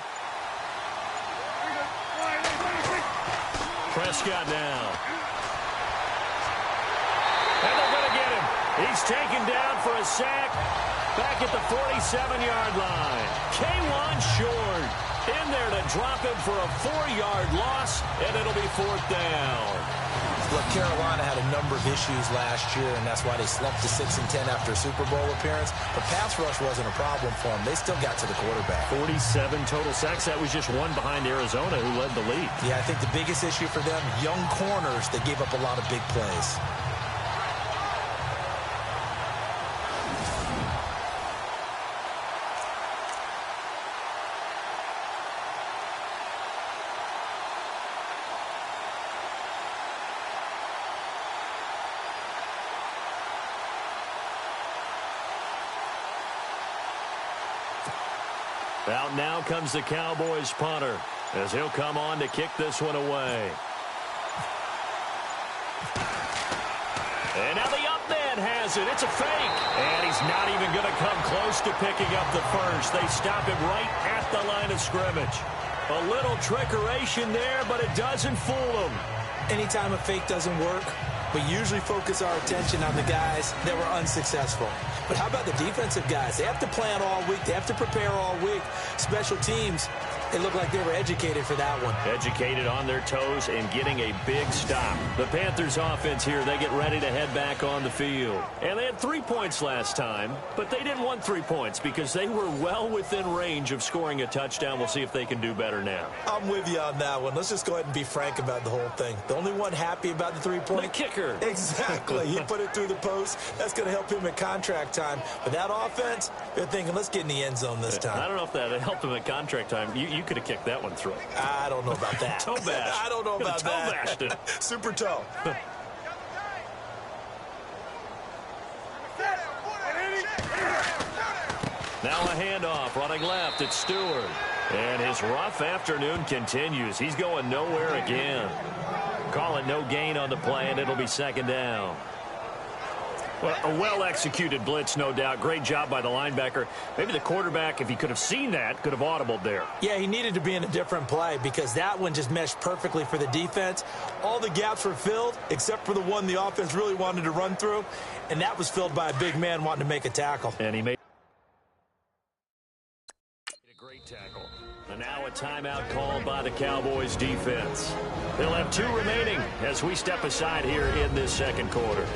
Prescott now. And they're going to get him. He's taken down for a sack back at the 47-yard line. K1 short. In there to drop him for a 4-yard loss, and it'll be 4th down. Look, Carolina had a number of issues last year, and that's why they slumped to 6-10 after a Super Bowl appearance. But pass rush wasn't a problem for them. They still got to the quarterback. 47 total sacks. That was just 1 behind Arizona, who led the league. Yeah, I think the biggest issue for them, young corners, they gave up a lot of big plays. Out now comes the Cowboys punter as he'll come on to kick this one away. And now the up man has it. It's a fake. And he's not even going to come close to picking up the first. They stop him right at the line of scrimmage. A little trickeration there, but it doesn't fool him. Anytime a fake doesn't work, we usually focus our attention on the guys that were unsuccessful. But how about the defensive guys? They have to plan all week. They have to prepare all week. Special teams, it looked like they were educated for that one. Educated on their toes and getting a big stop. The Panthers offense here, they get ready to head back on the field. And they had 3 points last time, but they didn't want 3 points because they were well within range of scoring a touchdown. We'll see if they can do better now. I'm with you on that one. Let's just go ahead and be frank about the whole thing. The only one happy about the 3-point? The kicker. Exactly. He put it through the post. That's going to help him at contract time. But that offense, they're thinking, let's get in the end zone this time. I don't know if that helped him at contract time. You could have kicked that one through. I don't know about that. Toe bash. I don't know about toe that. Bashed it. Super toe. Now a handoff, running left, it's Stewart. And his rough afternoon continues. He's going nowhere again. Call it no gain on the play, and it'll be 2nd down. Well, a well-executed blitz, no doubt. Great job by the linebacker. Maybe the quarterback, if he could have seen that, could have audibled there. Yeah, he needed to be in a different play because that one just meshed perfectly for the defense. All the gaps were filled except for the one the offense really wanted to run through, and that was filled by a big man wanting to make a tackle. And he made a great tackle. And now a timeout called by the Cowboys defense. They'll have 2 remaining as we step aside here in this 2nd quarter.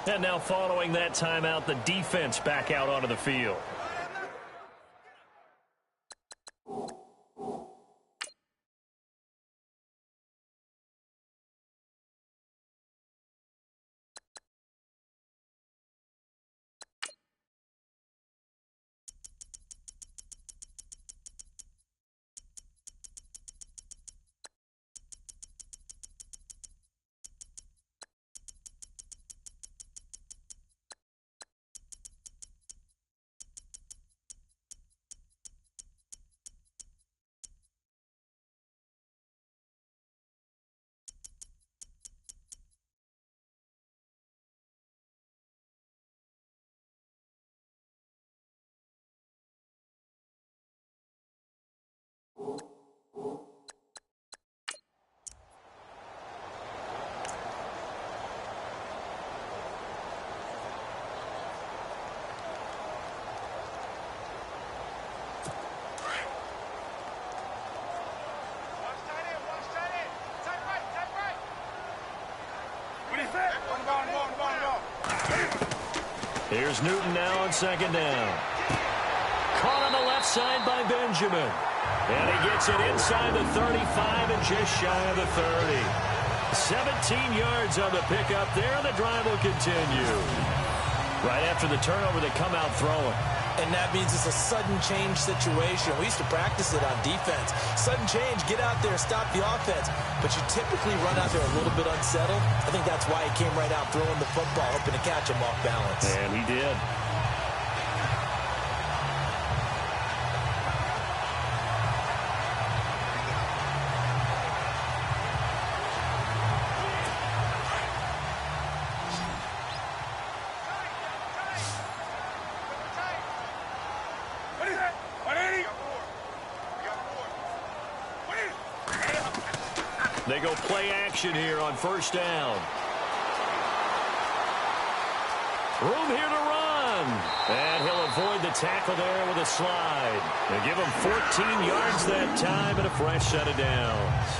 And now following that timeout, the defense back out onto the field. Here's Newton now on second down. Caught on the left side by Benjamin. And he gets it inside the 35 and just shy of the 30. 17 yards on the pickup there. The drive will continue. Right after the turnover, they come out throwing. And that means it's a sudden change situation. We used to practice it on defense. Sudden change, get out there, stop the offense. But you typically run out there a little bit unsettled. I think that's why he came right out throwing the football, hoping to catch him off balance. And he did. They go play action here on first down. Room here to run. And he'll avoid the tackle there with a slide. They give him 14 yards that time and a fresh set of downs.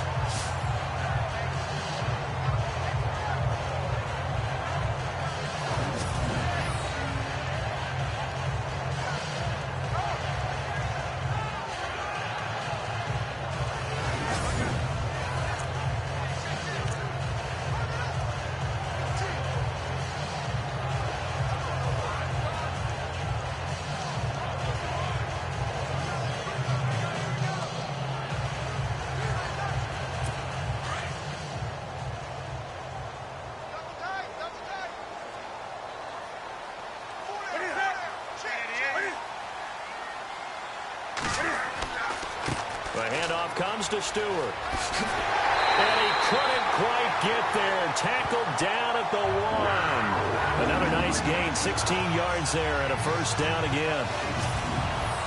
The handoff comes to Stewart. And he couldn't quite get there. Tackled down at the 1. Another nice gain, 16 yards there and a first down again.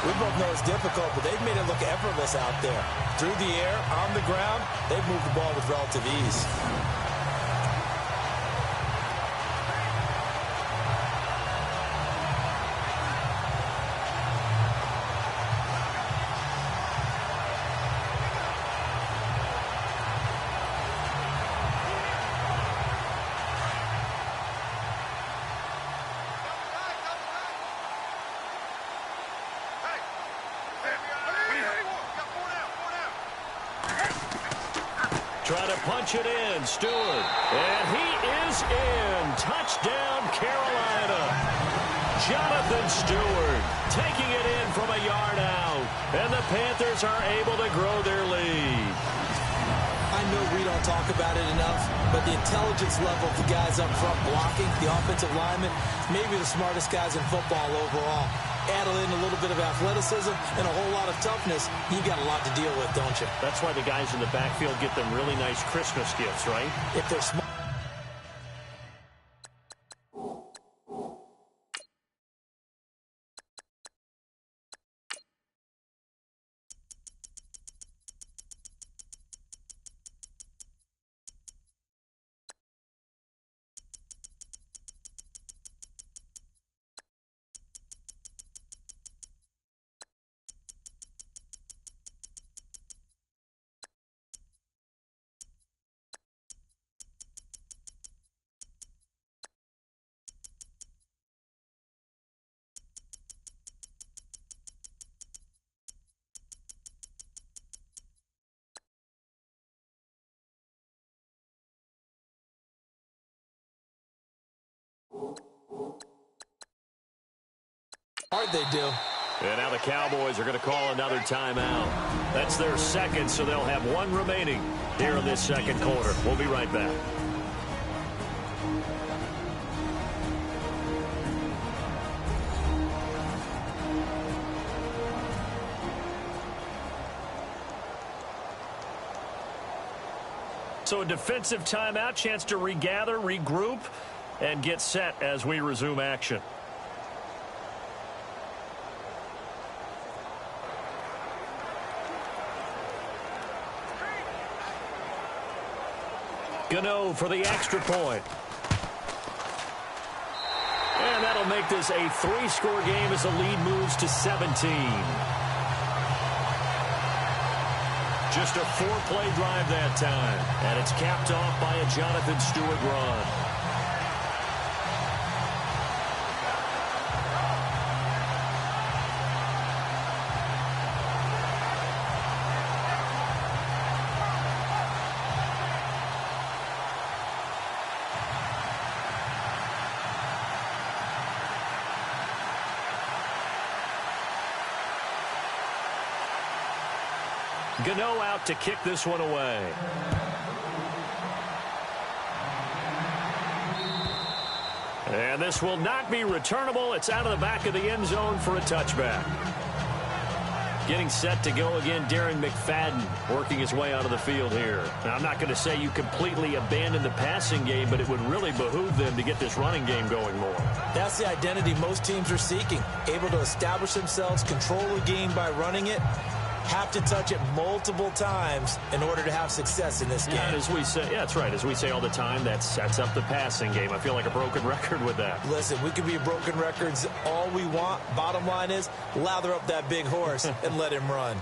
We both know it's difficult, but they've made it look effortless out there. Through the air, on the ground, they've moved the ball with relative ease. Try to punch it in, Stewart. And he is in. Touchdown, Carolina. Jonathan Stewart taking it in from a yard out. And the Panthers are able to grow their lead. I know we don't talk about it enough, but the intelligence level of the guys up front blocking, the offensive linemen, maybe the smartest guys in football overall. Add in a little bit of athleticism and a whole lot of toughness, you got a lot to deal with, don't you? That's why the guys in the backfield get them really nice Christmas gifts, right? If they're smart. Hard they do. And now the Cowboys are going to call another timeout. That's their second, so they'll have one remaining here in this second quarter. We'll be right back. So a defensive timeout, chance to regather, regroup, and get set as we resume action. Gano for the extra point. And that'll make this a 3-score game as the lead moves to 17. Just a 4-play drive that time. And it's capped off by a Jonathan Stewart run. Gano out to kick this one away. And this will not be returnable. It's out of the back of the end zone for a touchback. Getting set to go again, Darren McFadden working his way out of the field here. Now, I'm not going to say you completely abandon the passing game, but it would really behoove them to get this running game going more. That's the identity most teams are seeking. Able to establish themselves, control the game by running it, have to touch it multiple times in order to have success in this game. And as we say, yeah, that's right. As we say all the time, that sets up the passing game. I feel like a broken record with that. Listen, we can be broken records all we want. Bottom line is, lather up that big horse and let him run.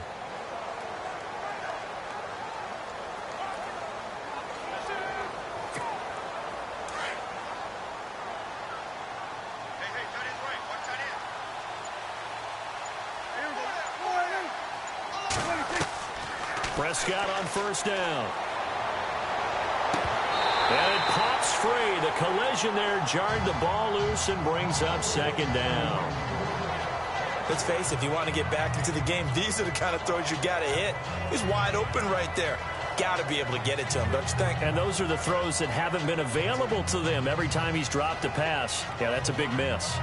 Prescott on first down. And it pops free. The collision there jarred the ball loose and brings up second down. Let's face it, if you want to get back into the game, these are the kind of throws you got to hit. He's wide open right there. Got to be able to get it to him, don't you think? And those are the throws that haven't been available to them every time he's dropped a pass. Yeah, that's a big miss.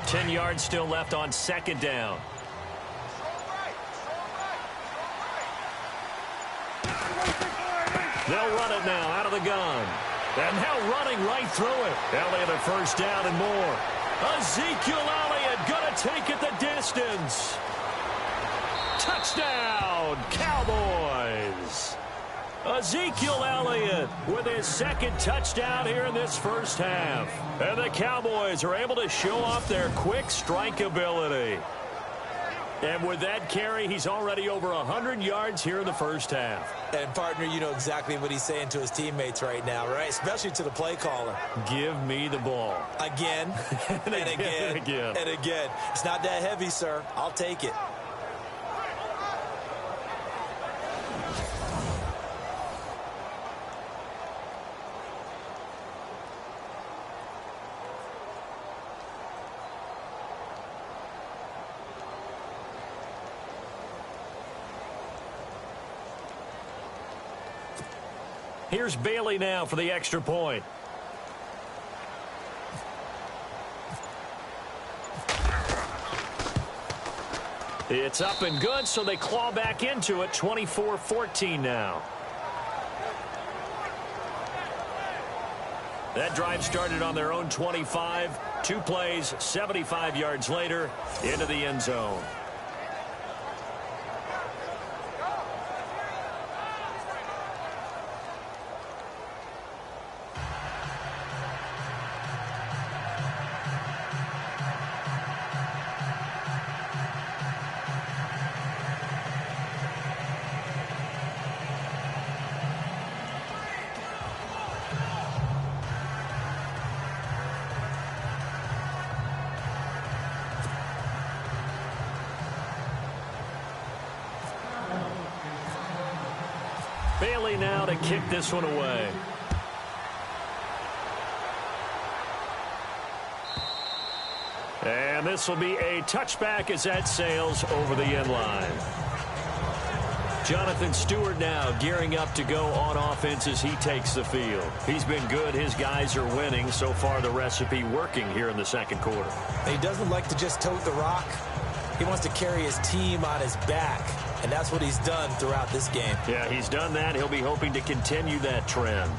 Ten yards still left on second down. They'll run it now out of the gun. And now running right through it. Elliott at first down and more. Ezekiel Elliott going to take it the distance. Touchdown, Cowboys. Ezekiel Elliott with his second touchdown here in this first half. And the Cowboys are able to show off their quick strike ability. And with that carry, he's already over 100 yards here in the first half. And, partner, you know exactly what he's saying to his teammates right now, right? Especially to the play caller. Give me the ball. Again, and again, and again. It's not that heavy, sir. I'll take it. Here's Bailey now for the extra point. It's up and good, so they claw back into it. 24-14 now. That drive started on their own 25. 2 plays, 75 yards later, into the end zone. Bailey now to kick this one away. And this will be a touchback as that sails over the end line. Jonathan Stewart now gearing up to go on offense as he takes the field. He's been good. His guys are winning. So far, the recipe working here in the second quarter. He doesn't like to just tote the rock. He wants to carry his team on his back. And that's what he's done throughout this game. Yeah, he's done that. He'll be hoping to continue that trend.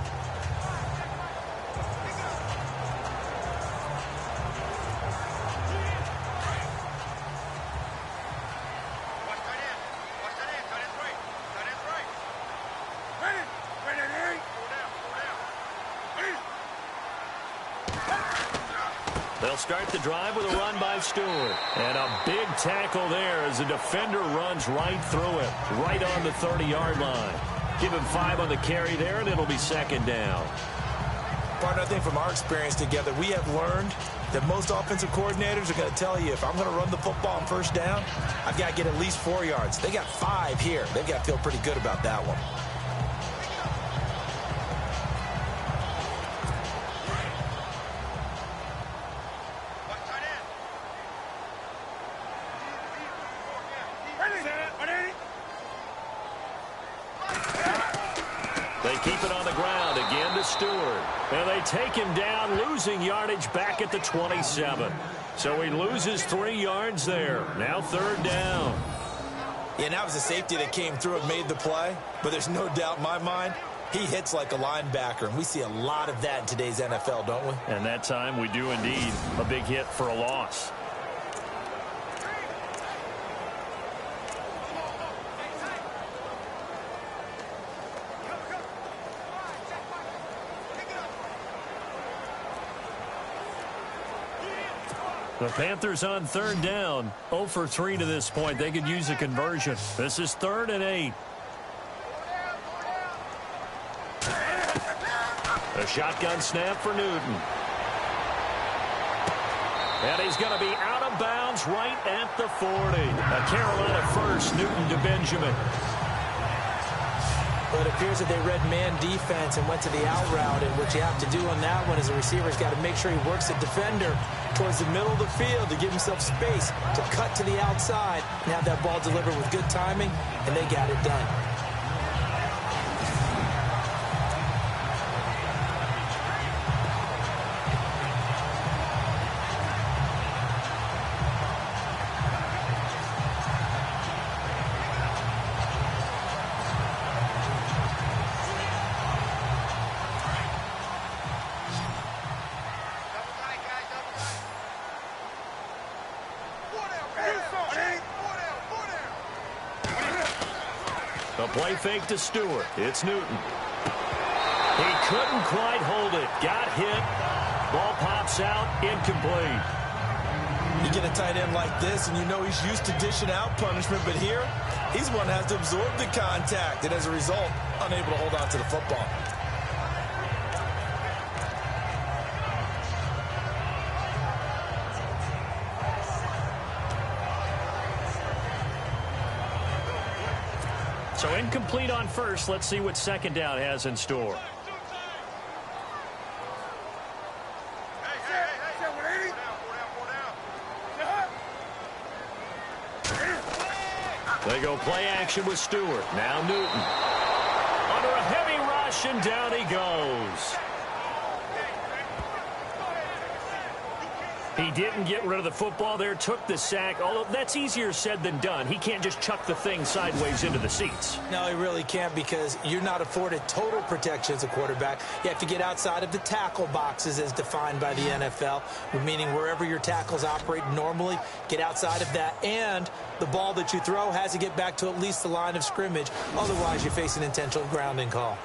They'll start the drive with a run by Stewart. And a big tackle there as the defender runs right through it, right on the 30-yard line. Give him 5 on the carry there, and it'll be second down. Partner, I think from our experience together, we have learned that most offensive coordinators are going to tell you, if I'm going to run the football on first down, I've got to get at least 4 yards. They got 5 here. They've got to feel pretty good about that one. take him down, losing yardage back at the 27. So he loses 3 yards there. Now 3rd down. Yeah, and that was a safety that came through and made the play. But there's no doubt in my mind, he hits like a linebacker. And we see a lot of that in today's NFL, don't we? And that time we do indeed. A big hit for a loss. The Panthers on 3rd down. 0 for 3 to this point. They could use a conversion. This is 3rd and 8. A shotgun snap for Newton. And he's going to be out of bounds right at the 40. A Carolina first, Newton to Benjamin. But it appears that they read man defense and went to the out route. And what you have to do on that one is a receiver's got to make sure he works the defender towards the middle of the field to give himself space to cut to the outside and have that ball delivered with good timing, and they got it done. A play fake to Stewart. It's Newton. He couldn't quite hold it. Got hit. Ball pops out. Incomplete. You get a tight end like this, and you know he's used to dishing out punishment, but here, he's one that has to absorb the contact, and as a result, unable to hold on to the football. So incomplete on first. Let's see what 2nd down has in store. They go play action with Stewart. Now Newton. Under a heavy rush, and down he goes. He didn't get rid of the football there, took the sack, although that's easier said than done. He can't just chuck the thing sideways into the seats. No, he really can't, because you're not afforded total protection as a quarterback. You have to get outside of the tackle boxes as defined by the NFL, meaning wherever your tackles operate normally, get outside of that, and the ball that you throw has to get back to at least the line of scrimmage. Otherwise, you face an intentional grounding call.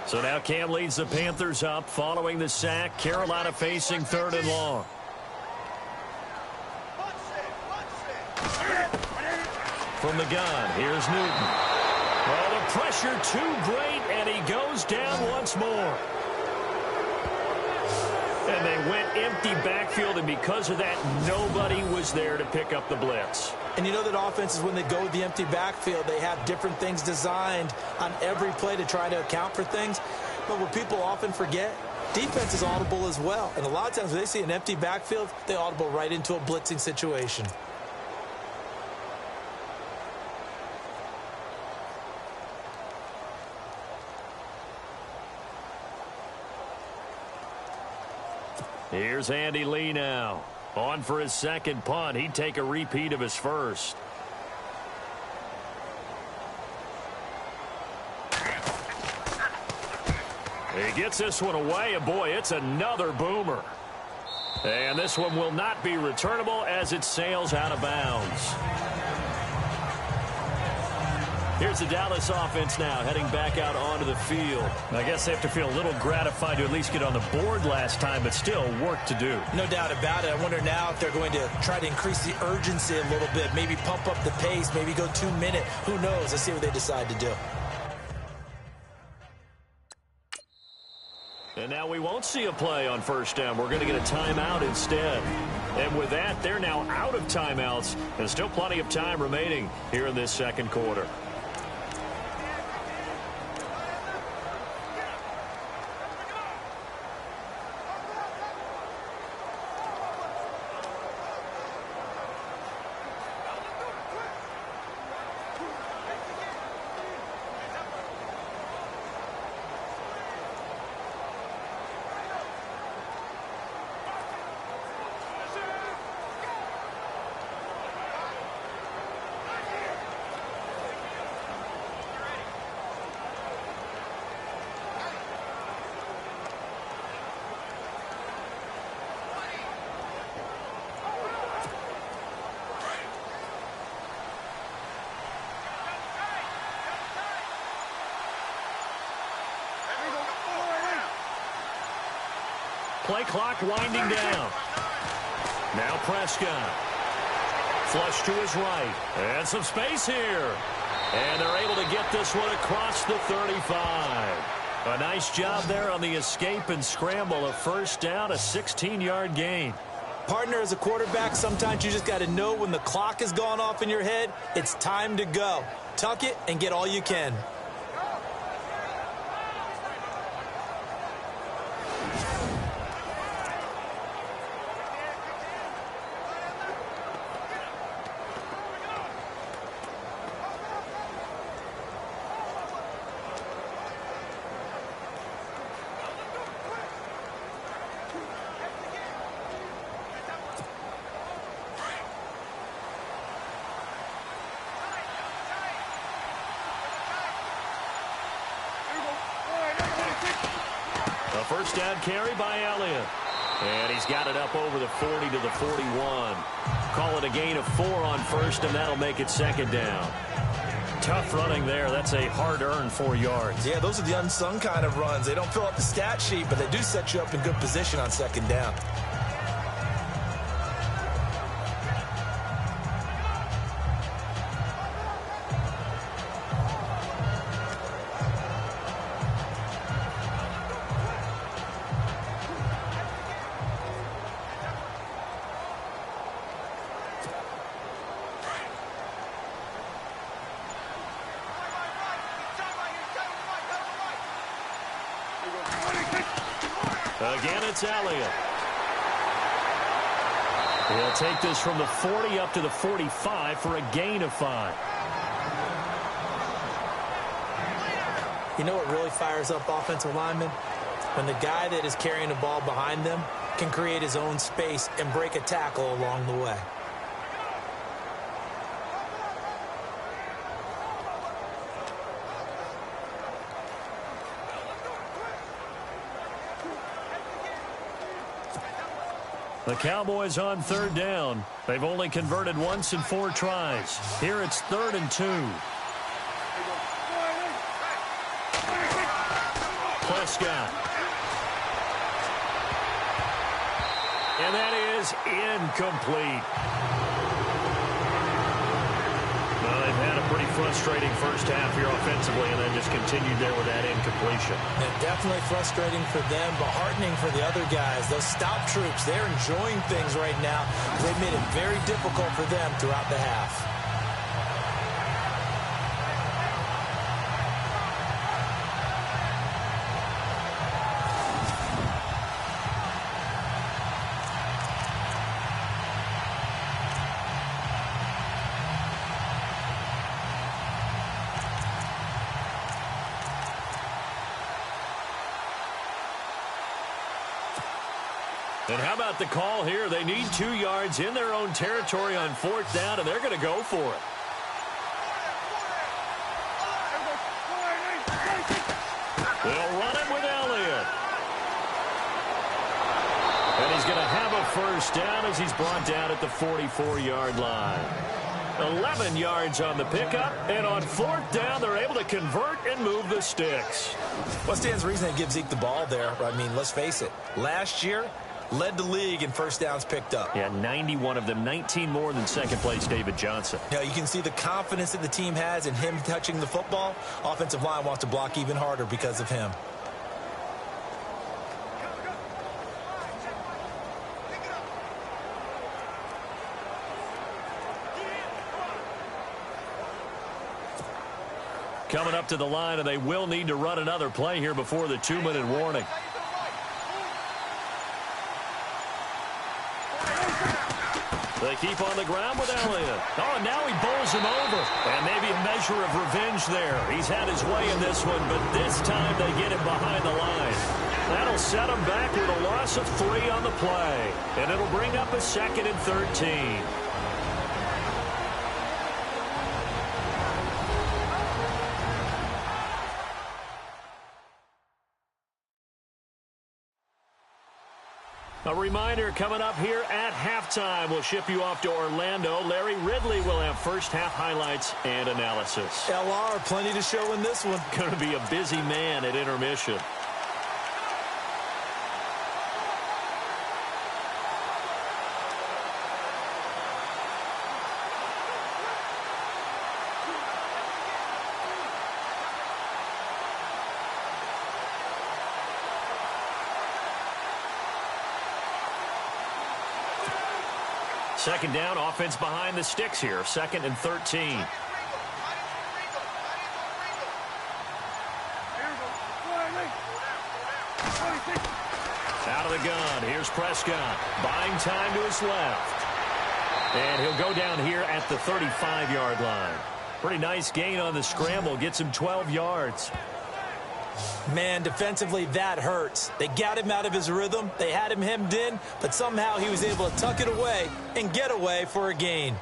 So now Cam leads the Panthers up following the sack. Carolina facing 3rd and long. From the gun, here's Newton. Well, the pressure too great, and he goes down once more. And they went empty backfield, and because of that, nobody was there to pick up the blitz. And you know that offenses, when they go with the empty backfield, they have different things designed on every play to try to account for things. But what people often forget, defense is audible as well. And a lot of times when they see an empty backfield, they audible right into a blitzing situation. Here's Andy Lee now. On for his 2nd punt. He'd take a repeat of his first. He gets this one away, and boy, it's another boomer. And this one will not be returnable as it sails out of bounds. Here's the Dallas offense now heading back out onto the field. I guess they have to feel a little gratified to at least get on the board last time, but still work to do. No doubt about it. I wonder now if they're going to try to increase the urgency a little bit, maybe pump up the pace, maybe go 2-minute. Who knows? Let's see what they decide to do. And now we won't see a play on 1st down. We're going to get a timeout instead. And with that, they're now out of timeouts. There's still plenty of time remaining here in this 2nd quarter. Play clock winding down. Now Prescott. Flush to his right. And some space here. And they're able to get this one across the 35. A nice job there on the escape and scramble. A first down, a 16-yard gain. Partner, as a quarterback, sometimes you just got to know when the clock has gone off in your head, it's time to go. Tuck it and get all you can. A first down carry by Elliott. And he's got it up over the 40 to the 41. Call it a gain of 4 on first, and that'll make it second down. Tough running there. That's a hard-earned 4 yards. Yeah, those are the unsung kind of runs. They don't fill up the stat sheet, but they do set you up in good position on second down. Again, it's Elliott. He'll take this from the 40 up to the 45 for a gain of 5. You know what really fires up offensive linemen? When the guy that is carrying the ball behind them can create his own space and break a tackle along the way. The Cowboys on third down. They've only converted once in 4 tries. Here it's 3rd and 2. Prescott. And that is incomplete. Well, they've had a pretty frustrating first half here offensively, and then just continued there with that incompletion. Yeah, definitely frustrating for them, but heartening for the other guys. Those stop troops, they're enjoying things right now. They've made it very difficult for them throughout the half. And how about the call here? They need 2 yards in their own territory on 4th down, and they're going to go for it. They'll run it with Elliott. And he's going to have a first down as he's brought down at the 44-yard line. 11 yards on the pickup, and on 4th down, they're able to convert and move the sticks. What stands to reason they give Zeke the ball there? I mean, let's face it. Last year, led the league in first downs picked up. Yeah, 91 of them, 19 more than second-place David Johnson. Yeah, you can see the confidence that the team has in him touching the football. Offensive line wants to block even harder because of him. Coming up to the line, and they will need to run another play here before the 2-minute warning. They keep on the ground with Elliott. Oh, and now he bowls him over. And maybe a measure of revenge there. He's had his way in this one, but this time they get him behind the line. That'll set him back with a loss of 3 on the play. And it'll bring up a 2nd and 13. A reminder, coming up here at halftime, we'll ship you off to Orlando. Larry Ridley will have first half highlights and analysis. LR, plenty to show in this one. Going to be a busy man at intermission. second down, offense behind the sticks here. 2nd and 13. Out of the gun. Here's Prescott. Buying time to his left. And he'll go down here at the 35-yard line. Pretty nice gain on the scramble. Gets him 12 yards. Man, defensively, that hurts. They got him out of his rhythm. They had him hemmed in, but somehow he was able to tuck it away and get away for a gain.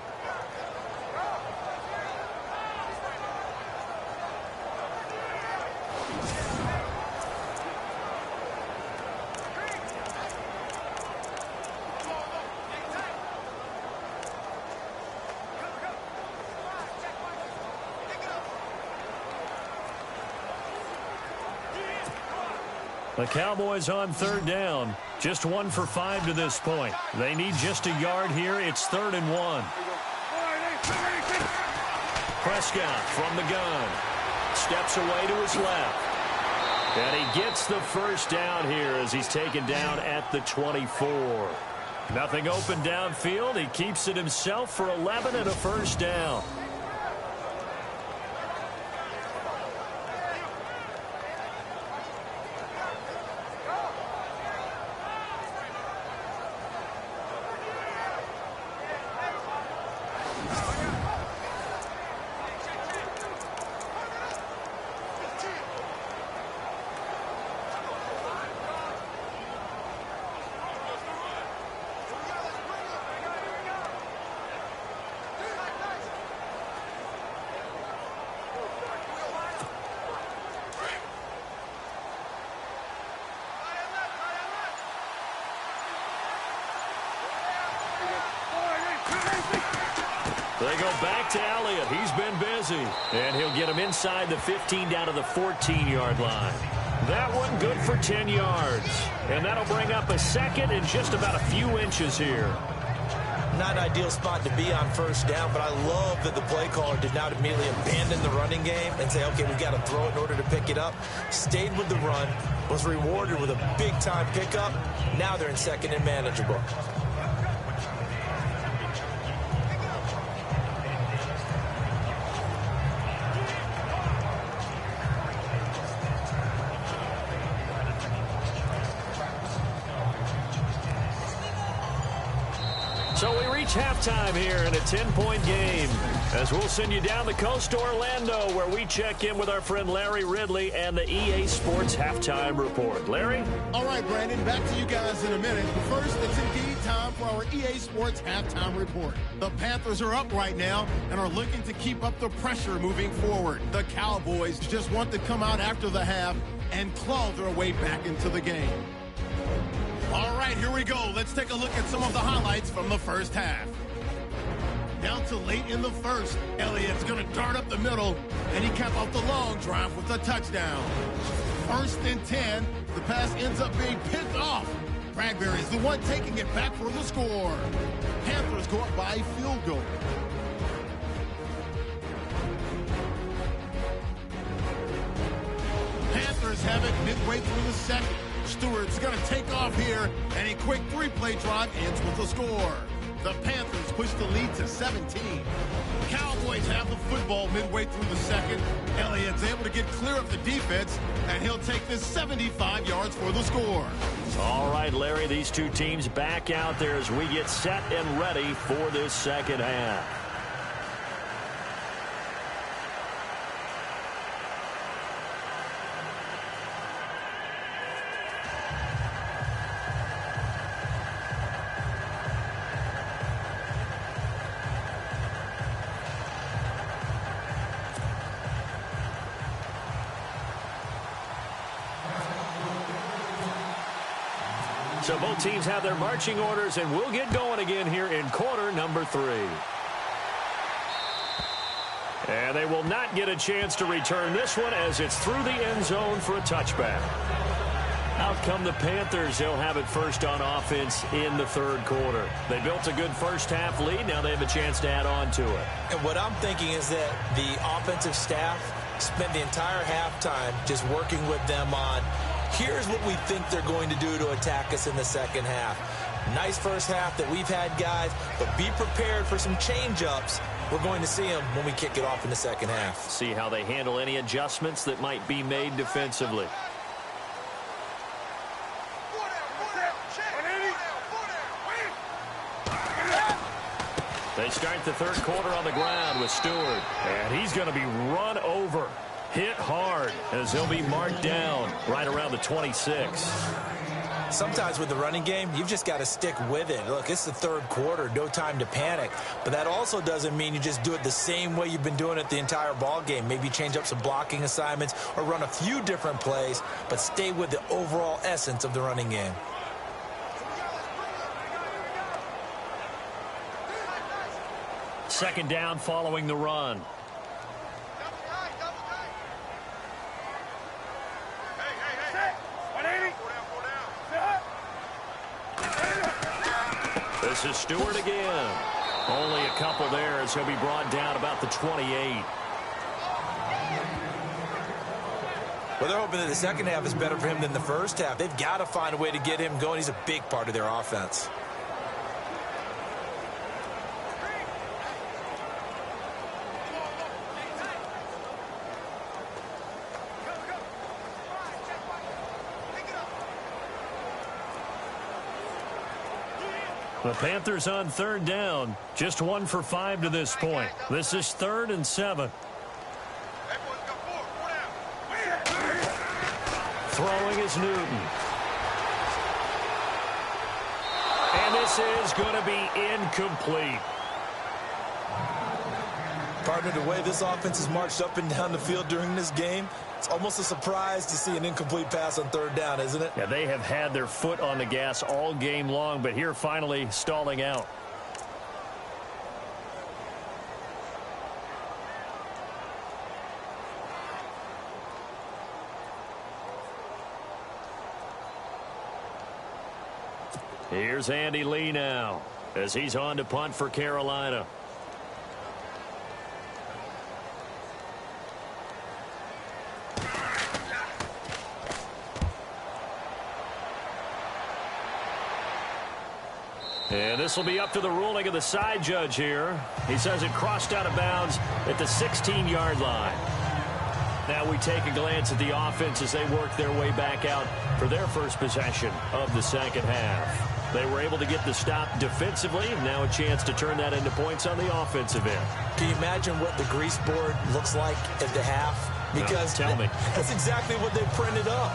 The Cowboys on 3rd down. Just 1 for 5 to this point. They need just a yard here. It's 3rd and 1. Prescott from the gun. Steps away to his left. And he gets the first down here as he's taken down at the 24. Nothing open downfield. He keeps it himself for 11 and a first down. They go back to Elliott. He's been busy. And he'll get him inside the 15 down to the 14-yard line. That one good for 10 yards. And that'll bring up a 2nd and just about a few inches here. Not an ideal spot to be on 1st down, but I love that the play caller did not immediately abandon the running game and say, okay, we've got to throw it in order to pick it up. Stayed with the run, was rewarded with a big-time pickup. Now they're in 2nd and manageable. So we reach halftime here in a 10-point game as we'll send you down the coast to Orlando where we check in with our friend Larry Ridley and the EA Sports Halftime Report. Larry? All right, Brandon, back to you guys in a minute. But first, it's indeed time for our EA Sports Halftime Report. The Panthers are up right now and are looking to keep up the pressure moving forward. The Cowboys just want to come out after the half and claw their way back into the game. All right, here we go. Let's take a look at some of the highlights from the first half. Down to late in the first, Elliott's going to dart up the middle, and he capped off the long drive with a touchdown. 1st and 10, the pass ends up being picked off. Bradbury's the one taking it back for the score. Panthers go up by a field goal. Panthers have it midway through the second. Stewart's going to take off here, and a quick 3-play drive ends with a score. The Panthers push the lead to 17. Cowboys have the football midway through the second. Elliott's able to get clear of the defense, and he'll take this 75 yards for the score. All right, Larry, these two teams back out there as we get set and ready for this second half. So both teams have their marching orders, and we'll get going again here in quarter number 3. And they will not get a chance to return this one as it's through the end zone for a touchback. Out come the Panthers. They'll have it first on offense in the 3rd quarter. They built a good first half lead. Now they have a chance to add on to it. And what I'm thinking is that the offensive staff spent the entire halftime just working with them on, here's what we think they're going to do to attack us in the second half. Nice first half that we've had, guys, but be prepared for some change-ups. We're going to see them when we kick it off in the second half. See how they handle any adjustments that might be made defensively. They start the third quarter on the ground with Stewart. And he's going to be run over, hit hard, as he'll be marked down right around the 26. Sometimes with the running game, you've just got to stick with it. Look, it's the third quarter, no time to panic. But that also doesn't mean you just do it the same way you've been doing it the entire ball game. Maybe change up some blocking assignments or run a few different plays, but stay with the overall essence of the running game. Second down following the run. This is Stewart again. Only a couple there as he'll be brought down about the 28. Well, they're hoping that the second half is better for him than the first half. They've got to find a way to get him going. He's a big part of their offense. The Panthers on third down. Just 1 for 5 to this point. This is 3rd and 7. Throwing is Newton. And this is going to be incomplete. Partner, the way this offense has marched up and down the field during this game, it's almost a surprise to see an incomplete pass on third down, isn't it? Yeah, they have had their foot on the gas all game long, but here finally stalling out. Here's Andy Lee now as he's on to punt for Carolina. And this will be up to the ruling of the side judge here. He says it crossed out of bounds at the 16-yard line. Now we take a glance at the offense as they work their way back out for their first possession of the second half. They were able to get the stop defensively. Now a chance to turn that into points on the offensive end. Can you imagine what the grease board looks like at the half? Because tell me. That's exactly what they printed up.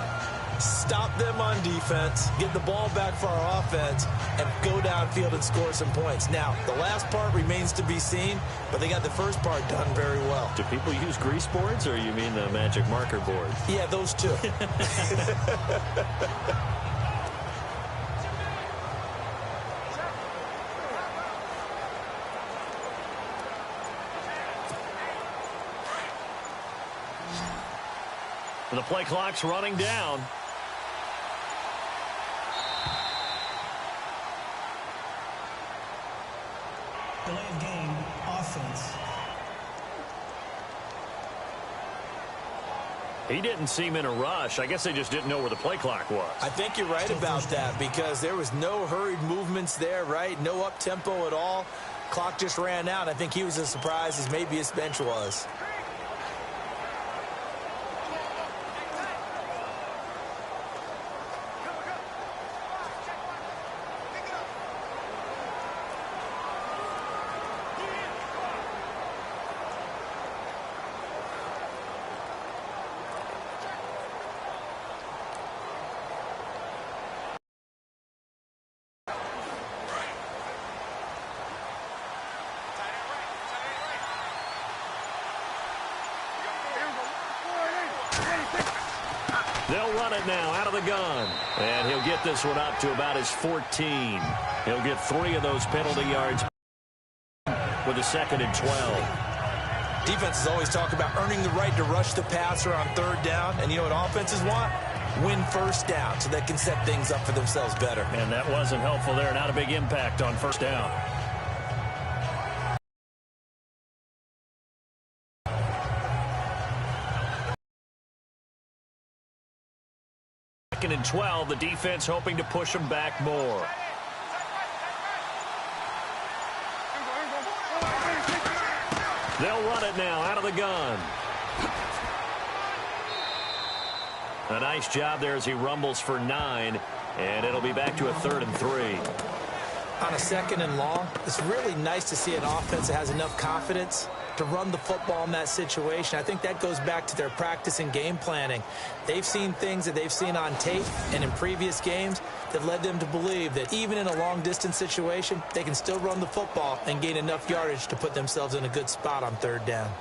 Stop them on defense, get the ball back for our offense, and go downfield and score some points. Now, the last part remains to be seen, but they got the first part done very well. Do people use grease boards, or you mean the magic marker board? Yeah, those two. The play clock's running down. Delay of game, offense. He didn't seem in a rush. I guess they just didn't know where the play clock was. I think you're right about that because there was no hurried movements there, right? No up-tempo at all. Clock just ran out. I think he was as surprised as maybe his bench was. They'll run it now out of the gun. And he'll get this one up to about his 14. He'll get 3 of those penalty yards with a 2nd and 12. Defenses always talk about earning the right to rush the passer on third down. And you know what offenses want? Win first down so they can set things up for themselves better. And that wasn't helpful there. Not a big impact on first down. 2nd and 12. The defense hoping to push them back more. They'll run it now out of the gun. A nice job there as he rumbles for 9, and it'll be back to a 3rd and 3. On a 2nd and long, it's really nice to see an offense that has enough confidence to run the football in that situation. I think that goes back to their practice and game planning. They've seen things that they've seen on tape and in previous games that led them to believe that even in a long-distance situation, they can still run the football and gain enough yardage to put themselves in a good spot on 3rd down.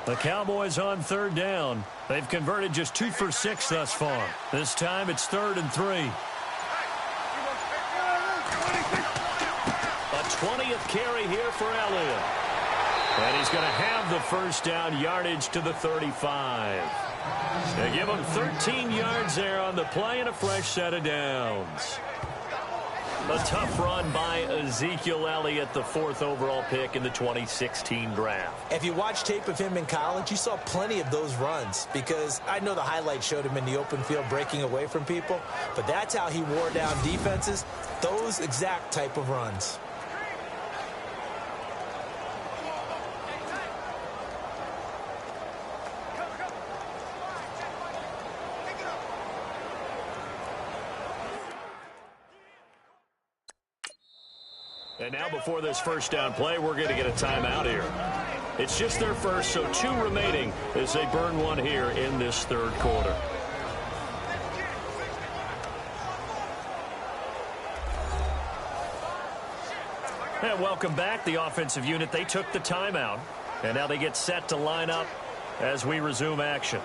The Cowboys on 3rd down. They've converted just 2 for 6 thus far. This time it's 3rd and 3. A 20th carry here for Elliott. And he's going to have the 1st down, yardage to the 35. They give him 13 yards there on the play and a fresh set of downs. A tough run by Ezekiel Elliott, the 4th overall pick in the 2016 draft. If you watch tape of him in college, you saw plenty of those runs because I know the highlights showed him in the open field breaking away from people, but that's how he wore down defenses, those exact type of runs. And now before this 1st down play, we're going to get a timeout here. It's just their first, so 2 remaining as they burn one here in this 3rd quarter. And welcome back, the offensive unit. They took the timeout, and now they get set to line up as we resume action.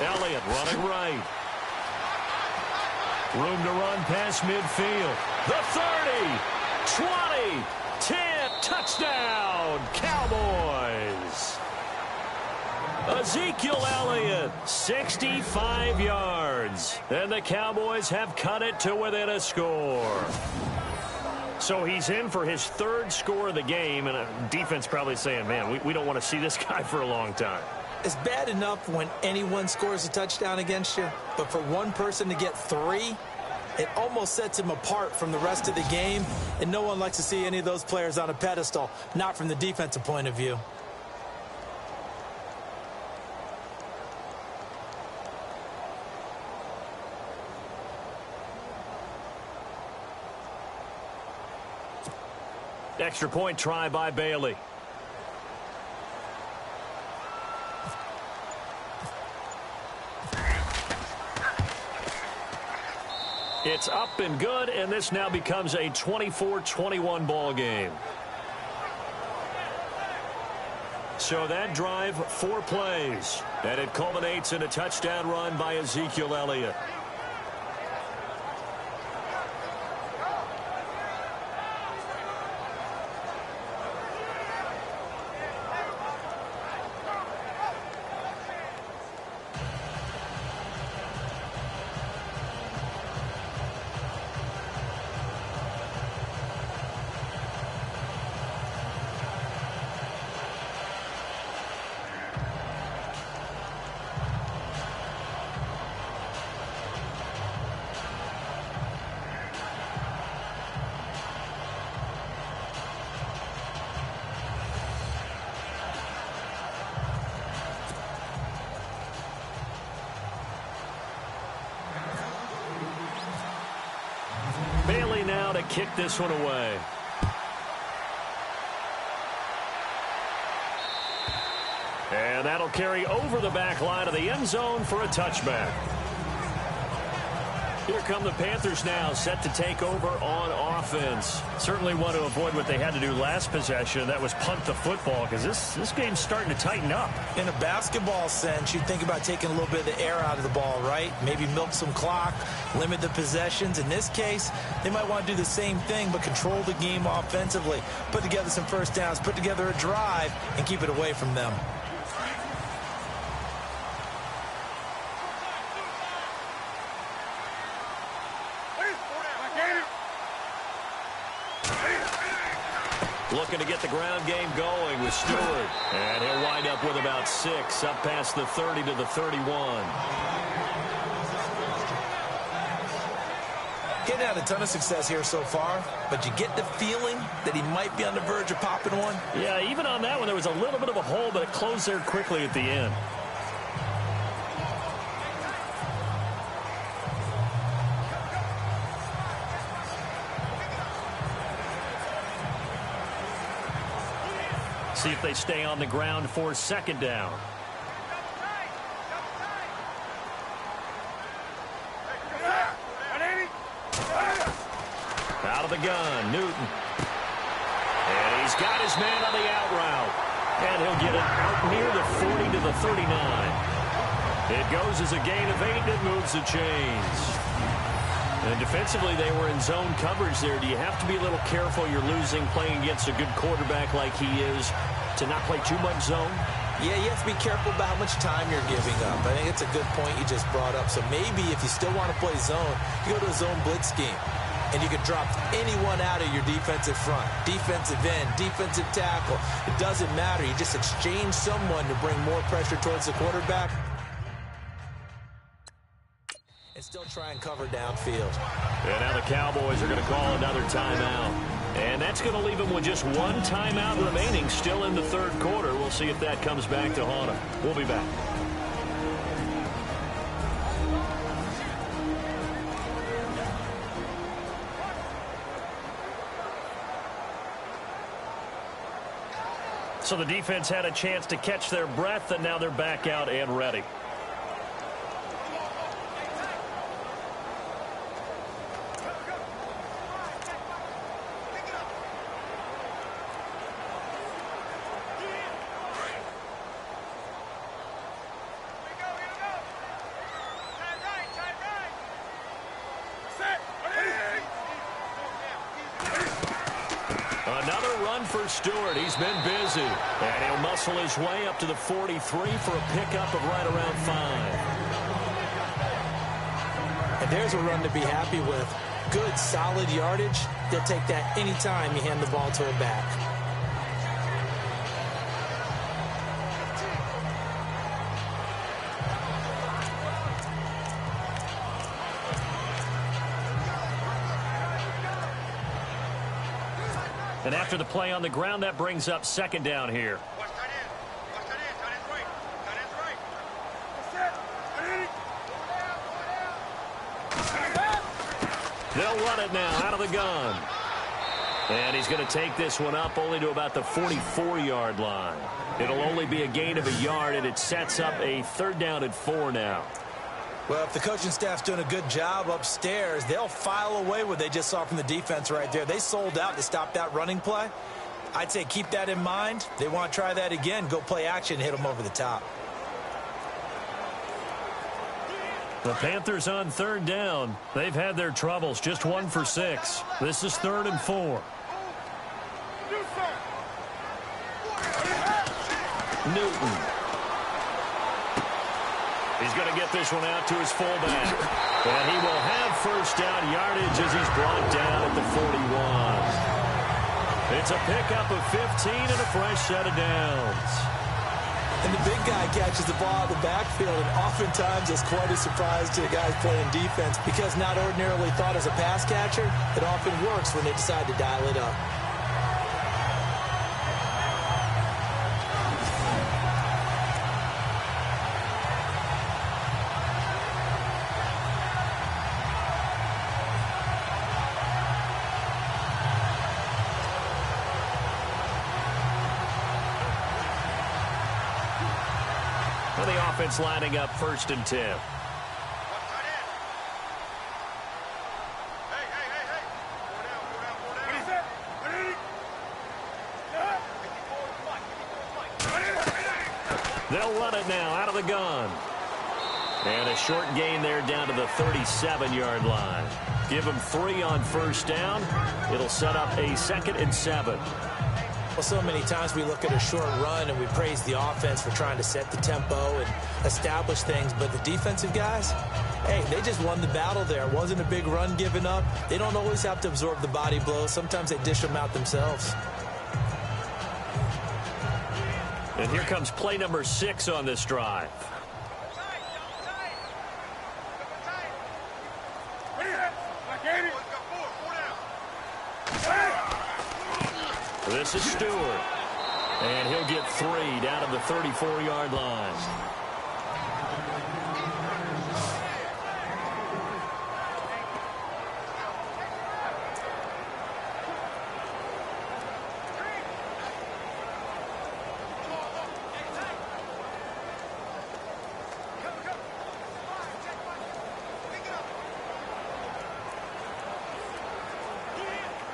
Elliott running right. Room to run past midfield. The 30, 20, 10, touchdown, Cowboys. Ezekiel Elliott, 65 yards. And the Cowboys have cut it to within a score. So he's in for his 3rd score of the game, and a defense probably saying, man, we don't want to see this guy for a long time. It's bad enough when anyone scores a touchdown against you, but for one person to get 3, it almost sets him apart from the rest of the game, and no one likes to see any of those players on a pedestal, not from the defensive point of view. Extra point try by Bailey. It's up and good, and this now becomes a 24-21 ball game. So that drive, 4 plays, and it culminates in a touchdown run by Ezekiel Elliott. Bailey now to kick this one away. And that'll carry over the back line of the end zone for a touchback. Here come the Panthers now, set to take over on offense. Certainly want to avoid what they had to do last possession. That was punt the football, because this game's starting to tighten up. In a basketball sense, you think about taking a little bit of the air out of the ball, right? Maybe milk some clock, limit the possessions. In this case, they might want to do the same thing, but control the game offensively. Put together some first downs, put together a drive, and keep it away from them. Looking to get the ground game going with Stewart. And he'll wind up with about 6, up past the 30 to the 31. Getting had a ton of success here so far, but you get the feeling that he might be on the verge of popping one. Yeah, even on that one, there was a little bit of a hole, but it closed there quickly at the end. See if they stay on the ground for second down. Out of the gun, Newton. And he's got his man on the out route. And he'll get it out near the 40 to the 39. It goes as a gain of 8, and it moves the chains. And defensively, they were in zone coverage there. Do you have to be a little careful? You're losing playing against a good quarterback like he is to not play too much zone? Yeah, you have to be careful about how much time you're giving up. I think it's a good point you just brought up. So maybe if you still want to play zone, you go to a zone blitz scheme. And you can drop anyone out of your defensive front, defensive end, defensive tackle. It doesn't matter. You just exchange someone to bring more pressure towards the quarterback and still try and cover downfield. And now the Cowboys are going to call another timeout. And that's going to leave them with just one timeout remaining still in the third quarter. We'll see if that comes back to haunt them. We'll be back. So the defense had a chance to catch their breath, and now they're back out and ready. For Stewart, he's been busy, and he'll muscle his way up to the 43 for a pickup of right around 5. And there's a run to be happy with. Good, solid yardage. They'll take that anytime you hand the ball to a back. And after the play on the ground, that brings up second down here. They'll run it now out of the gun. And he's going to take this one up only to about the 44-yard line. It'll only be a gain of a yard, and it sets up a third down and 4 now. Well, if the coaching staff's doing a good job upstairs, they'll file away what they just saw from the defense right there. They sold out to stop that running play. I'd say keep that in mind. They want to try that again. Go play action, hit them over the top. The Panthers on third down. They've had their troubles. Just 1 for 6. This is 3rd and 4. Newton. He's going to get this one out to his fullback. And he will have first down yardage as he's brought down at the 41. It's a pickup of 15 and a fresh set of downs. And the big guy catches the ball out of the backfield, and oftentimes it's quite a surprise to the guys playing defense because not ordinarily thought as a pass catcher, it often works when they decide to dial it up. And the offense lining up 1st and 10. They'll run it now out of the gun. And a short gain there down to the 37-yard line. Give them 3 on 1st down. It'll set up a 2nd and 7. Well, so many times we look at a short run and we praise the offense for trying to set the tempo and establish things. But the defensive guys, hey, they just won the battle there. It wasn't a big run given up. They don't always have to absorb the body blows. Sometimes they dish them out themselves. And here comes play number 6 on this drive. This is Stewart. And he'll get 3 down to the 34-yard line.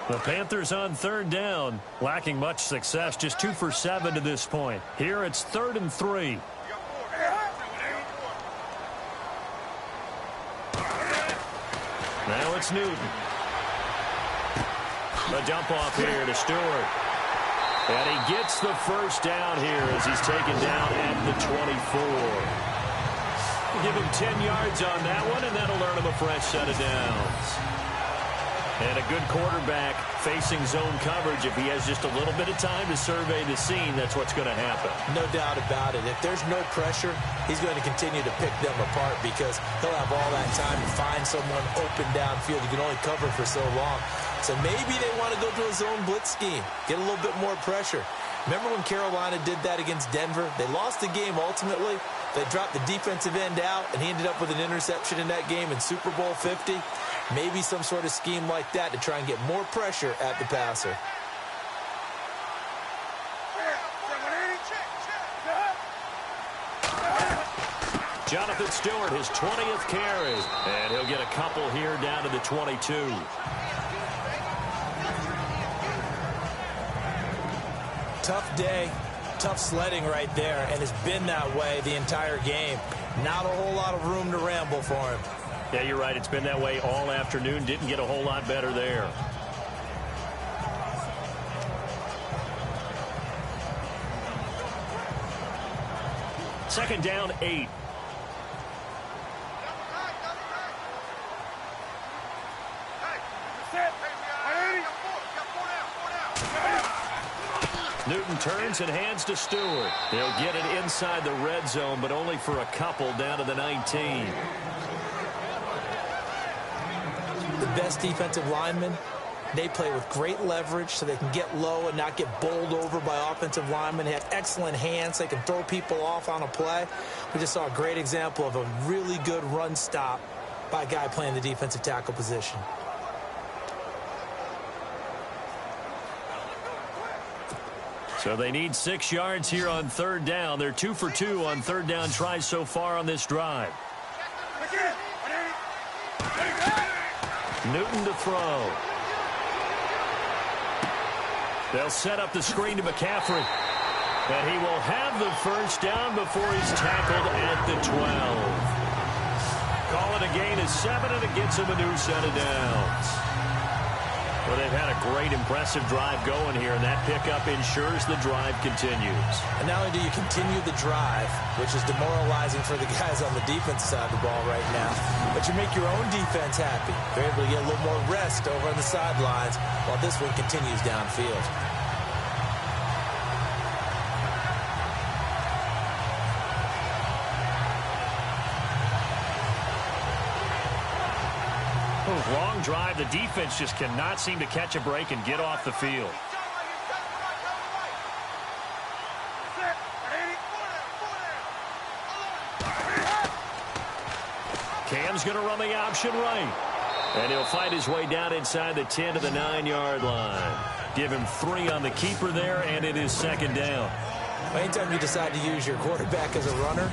The Panthers on 3rd down, lacking much success, just 2 for 7 to this point. Here it's 3rd and 3. Now it's Newton. A dump off here to Stewart. And he gets the 1st down here as he's taken down at the 24. Give him 10 yards on that one, and that'll earn him a fresh set of downs. And a good quarterback facing zone coverage. If he has just a little bit of time to survey the scene, that's what's going to happen. No doubt about it. If there's no pressure, he's going to continue to pick them apart because he'll have all that time to find someone open downfield. You can only cover for so long. So maybe they want to go to a zone blitz scheme, get a little bit more pressure. Remember when Carolina did that against Denver? They lost the game ultimately. They dropped the defensive end out, and he ended up with an interception in that game in Super Bowl 50. Maybe some sort of scheme like that to try and get more pressure at the passer. Jonathan Stewart, his 20th carry. And he'll get a couple here down to the 22. Tough day, tough sledding right there, and it's been that way the entire game. Not a whole lot of room to ramble for him. Yeah, you're right. It's been that way all afternoon. Didn't get a whole lot better there. Second down, 8. Newton turns and hands to Stewart. They'll get it inside the red zone, but only for a couple down to the 19. The best defensive linemen, they play with great leverage so they can get low and not get bowled over by offensive linemen. They have excellent hands. They can throw people off on a play. We just saw a great example of a really good run stop by a guy playing the defensive tackle position. So they need 6 yards here on 3rd down. They're 2 for 2 on 3rd down tries so far on this drive. Newton to throw. They'll set up the screen to McCaffrey. And he will have the 1st down before he's tackled at the 12. Call it a gain of 7, and it gets him a new set of downs. Well, they've had a great, impressive drive going here, and that pickup ensures the drive continues. And not only do you continue the drive, which is demoralizing for the guys on the defensive side of the ball right now, but you make your own defense happy. They're able to get a little more rest over on the sidelines while this one continues downfield. Long drive. The defense just cannot seem to catch a break and get off the field. Cam's going to run the option right. And he'll find his way down inside the 10 to the 9-yard line. Give him 3 on the keeper there, and it is 2nd down. Anytime you decide to use your quarterback as a runner,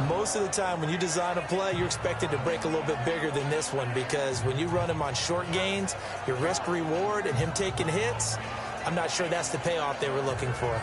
Most of the time when you design a play, you're expected to break a little bit bigger than this one, because when you run him on short gains, your risk-reward and him taking hits, I'm not sure that's the payoff they were looking for.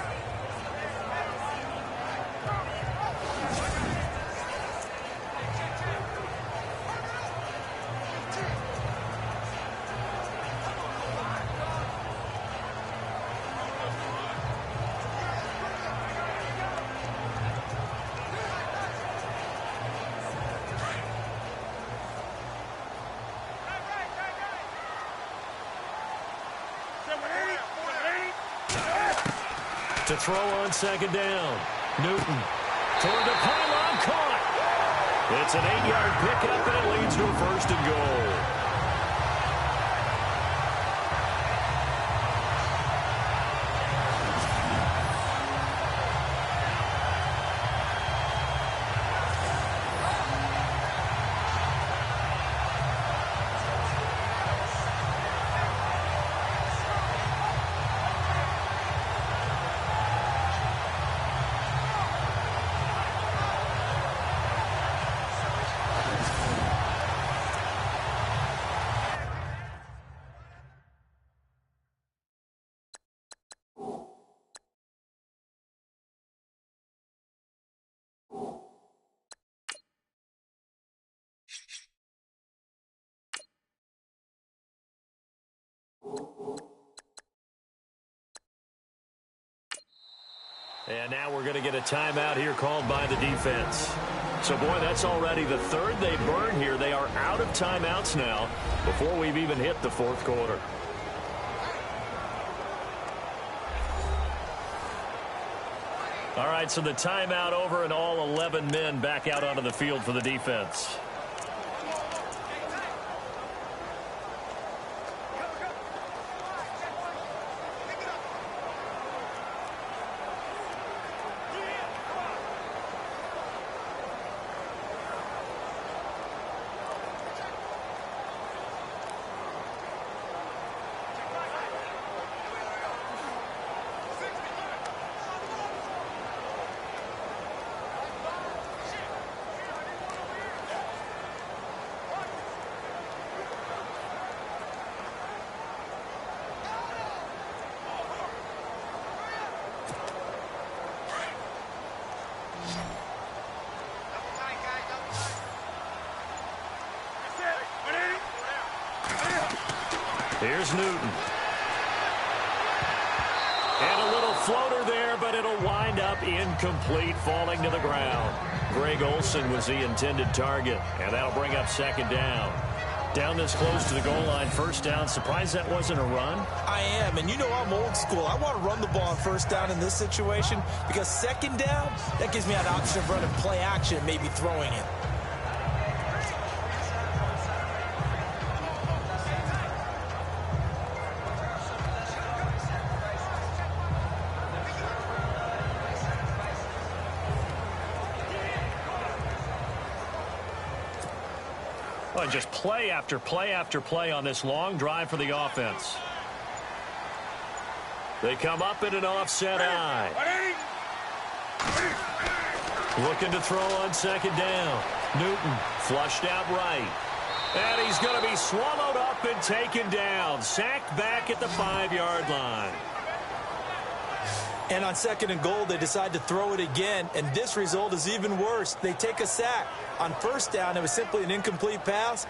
To throw on second down. Newton toward the pylon, caught. It's an 8-yard pickup, and it leads to a first and goal. And now we're going to get a timeout here called by the defense. So, boy, that's already the third they burned here. They are out of timeouts now before we've even hit the fourth quarter. All right, so the timeout over and all 11 men back out onto the field for the defense. Here's Newton. And a little floater there, but it'll wind up incomplete, falling to the ground. Greg Olsen was the intended target, and that'll bring up second down. Down this close to the goal line, first down. Surprised that wasn't a run? I am, and you know I'm old school. I want to run the ball on first down in this situation, because second down, that gives me an option of running play action, maybe throwing it. Well, just play after play after play on this long drive for the offense. They come up in an offset eye. Looking to throw on second down. Newton flushed out right. And he's going to be swallowed up and taken down. Sacked back at the 5-yard line. And on second and goal, they decide to throw it again, and this result is even worse. They take a sack. On first down, it was simply an incomplete pass.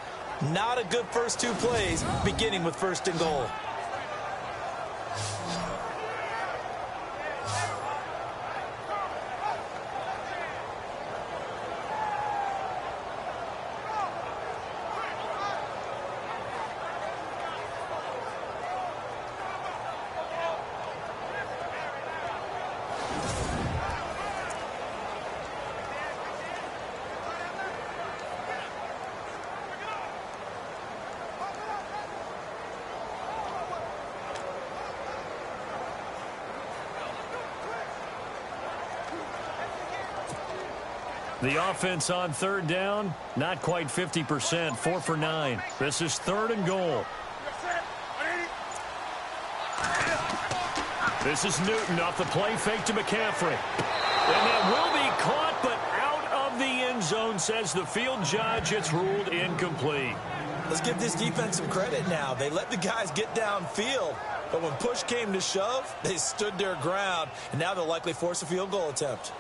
Not a good first two plays, beginning with first and goal. The offense on third down, not quite 50%, 4 for 9. This is third and goal. This is Newton off the play fake to McCaffrey. And that will be caught, but out of the zone, says the field judge. It's ruled incomplete. Let's give this defense some credit now. They let the guys get downfield, but when push came to shove, they stood their ground, and now they'll likely force a field goal attempt.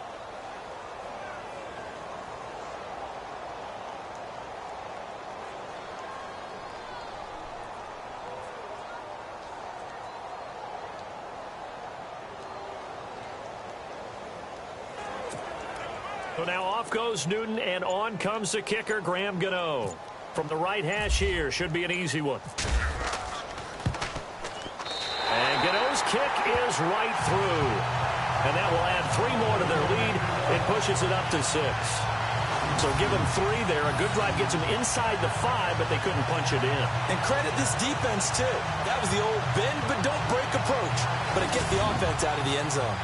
So now off goes Newton, and on comes the kicker, Graham Gano. From the right hash here, should be an easy one. And Gano's kick is right through. And that will add 3 more to their lead. It pushes it up to 6. So give them 3 there. A good drive gets them inside the 5, but they couldn't punch it in. And credit this defense, too. That was the old bend but don't break approach. But it gets the offense out of the end zone.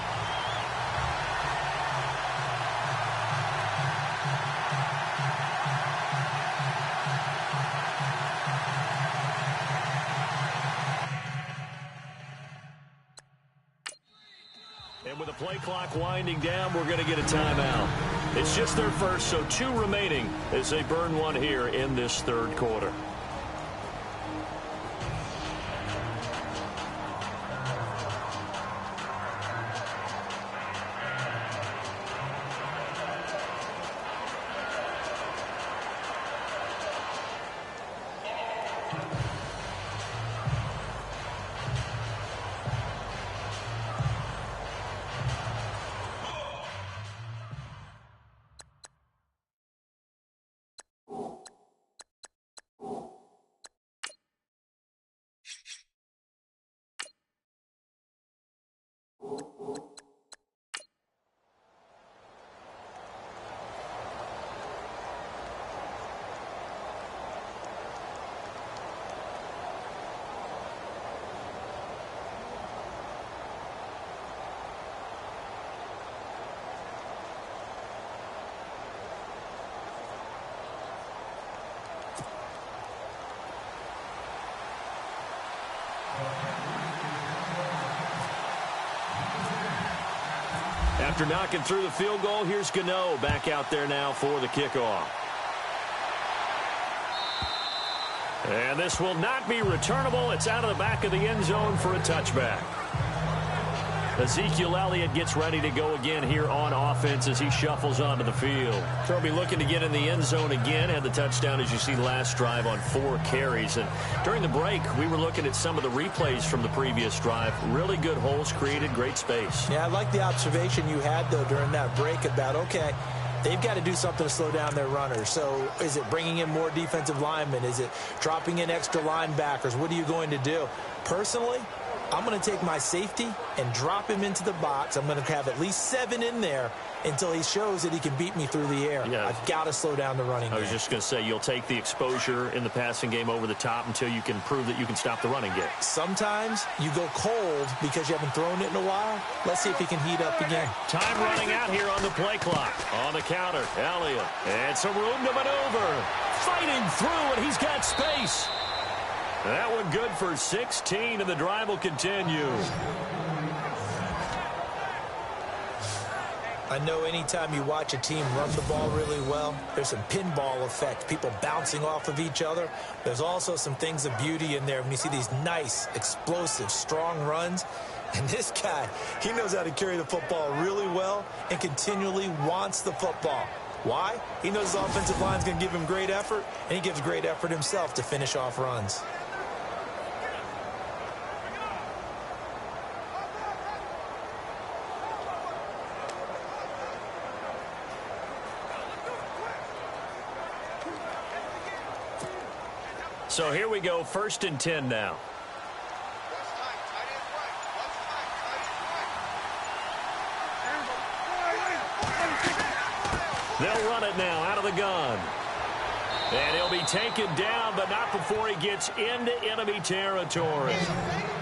And with the play clock winding down, we're going to get a timeout. It's just their first, so 2 remaining as they burn one here in this third quarter. After knocking through the field goal, here's Gano back out there now for the kickoff. And this will not be returnable. It's out of the back of the end zone for a touchback. Ezekiel Elliott gets ready to go again here on offense as he shuffles onto the field. So he'll be looking to get in the end zone again. Had the touchdown, as you see, last drive on 4 carries. And during the break, we were looking at some of the replays from the previous drive. Really good holes created, great space. Yeah, I like the observation you had, though, during that break about, okay, they've got to do something to slow down their runners. So is it bringing in more defensive linemen? Is it dropping in extra linebackers? What are you going to do? Personally, I'm going to take my safety and drop him into the box. I'm going to have at least 7 in there until he shows that he can beat me through the air. Yeah. I've got to slow down the running game. I was just going to say, you'll take the exposure in the passing game over the top until you can prove that you can stop the running game. Sometimes you go cold because you haven't thrown it in a while. Let's see if he can heat up again. Time running out here on the play clock. On the counter, Elliott. And some room to maneuver. Fighting through, and he's got space. That one good for 16, and the drive will continue. I know anytime you watch a team run the ball really well, there's some pinball effect, people bouncing off of each other. There's also some things of beauty in there when you see these nice, explosive, strong runs. And this guy, he knows how to carry the football really well and continually wants the football. Why? He knows his offensive line's going to give him great effort, and he gives great effort himself to finish off runs. So here we go, 1st and 10 now. They'll run it now out of the gun. And he'll be taken down, but not before he gets into enemy territory.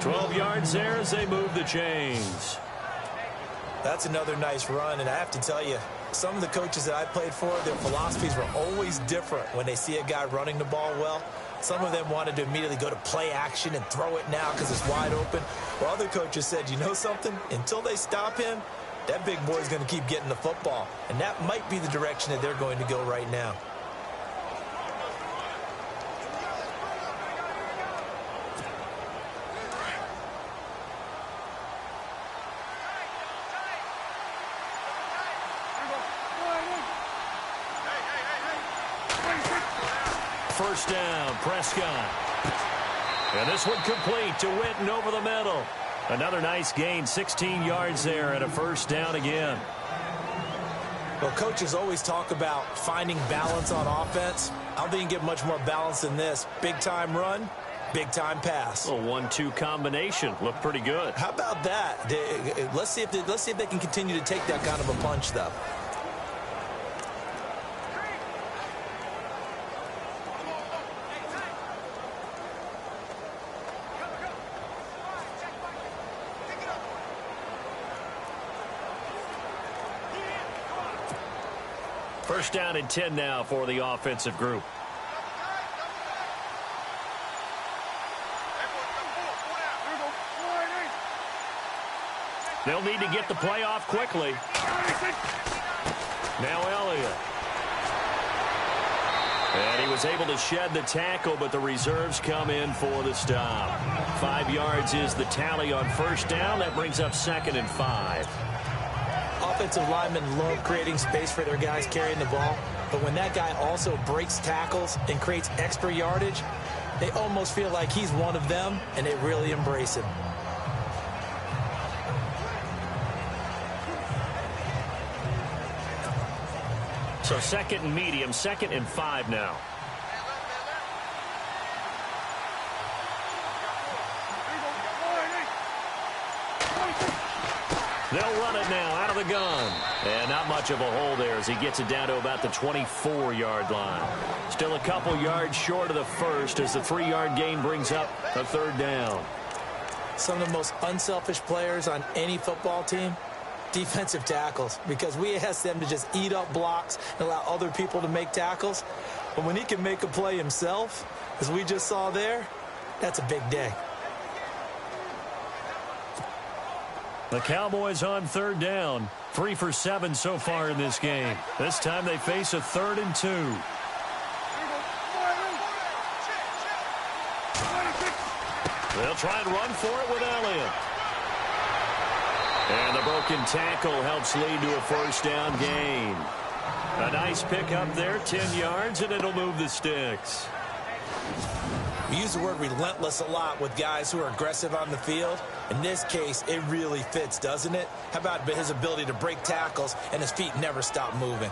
12 yards there as they move the chains. That's another nice run, and I have to tell you, some of the coaches that I played for, their philosophies were always different when they see a guy running the ball well. Some of them wanted to immediately go to play action and throw it now because it's wide open. While other coaches said, you know something? Until they stop him, that big boy is going to keep getting the football. And that might be the direction that they're going to go right now. First down, Prescott. And this one complete to Witten over the middle. Another nice gain, 16 yards there and a first down again. Well, coaches always talk about finding balance on offense. I don't think you can get much more balance than this. Big-time run, big-time pass. A 1-2 combination. Looked pretty good. How about that? Let's see if they can continue to take that kind of a punch, though. First down and 10 now for the offensive group. They'll need to get the play off quickly. Now Elliott. And he was able to shed the tackle, but the reserves come in for the stop. 5 yards is the tally on first down. That brings up 2nd and 5. Offensive linemen love creating space for their guys carrying the ball, but when that guy also breaks tackles and creates extra yardage, they almost feel like he's one of them, and they really embrace him. So 2nd and medium, 2nd and 5 now. They'll run it now out of the gun. And not much of a hole there as he gets it down to about the 24-yard line. Still a couple yards short of the first as the 3-yard gain brings up a 3rd down. Some of the most unselfish players on any football team, defensive tackles, because we ask them to just eat up blocks and allow other people to make tackles. But when he can make a play himself, as we just saw there, that's a big day. The Cowboys on 3rd down. 3 for 7 so far in this game. This time they face a 3rd and 2. They'll try and run for it with Elliott. And the broken tackle helps lead to a first down gain. A nice pickup there, 10 yards, and it'll move the sticks. We use the word relentless a lot with guys who are aggressive on the field. In this case, it really fits, doesn't it? How about his ability to break tackles and his feet never stop moving?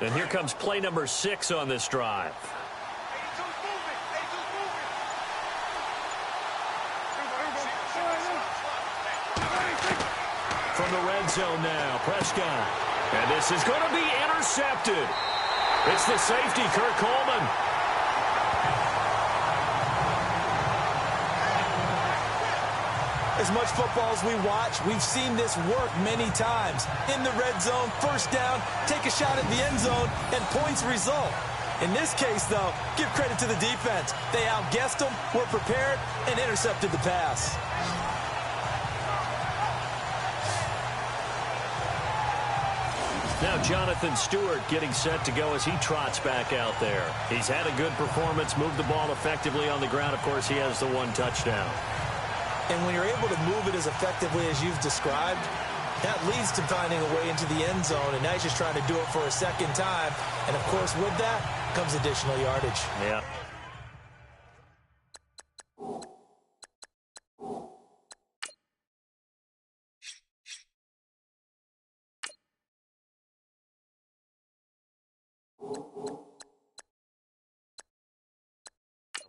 And here comes play number 6 on this drive. From the red zone now, Prescott. And this is going to be intercepted. It's the safety, Kirk Coleman. As much football as we watch, we've seen this work many times. In the red zone, first down, take a shot at the end zone, and points result. In this case, though, give credit to the defense. They outguessed them, were prepared, and intercepted the pass. Now Jonathan Stewart getting set to go as he trots back out there. He's had a good performance, moved the ball effectively on the ground. Of course, he has the 1 touchdown. And when you're able to move it as effectively as you've described, that leads to finding a way into the end zone, and now he's just trying to do it for a second time. And, of course, with that comes additional yardage. Yeah.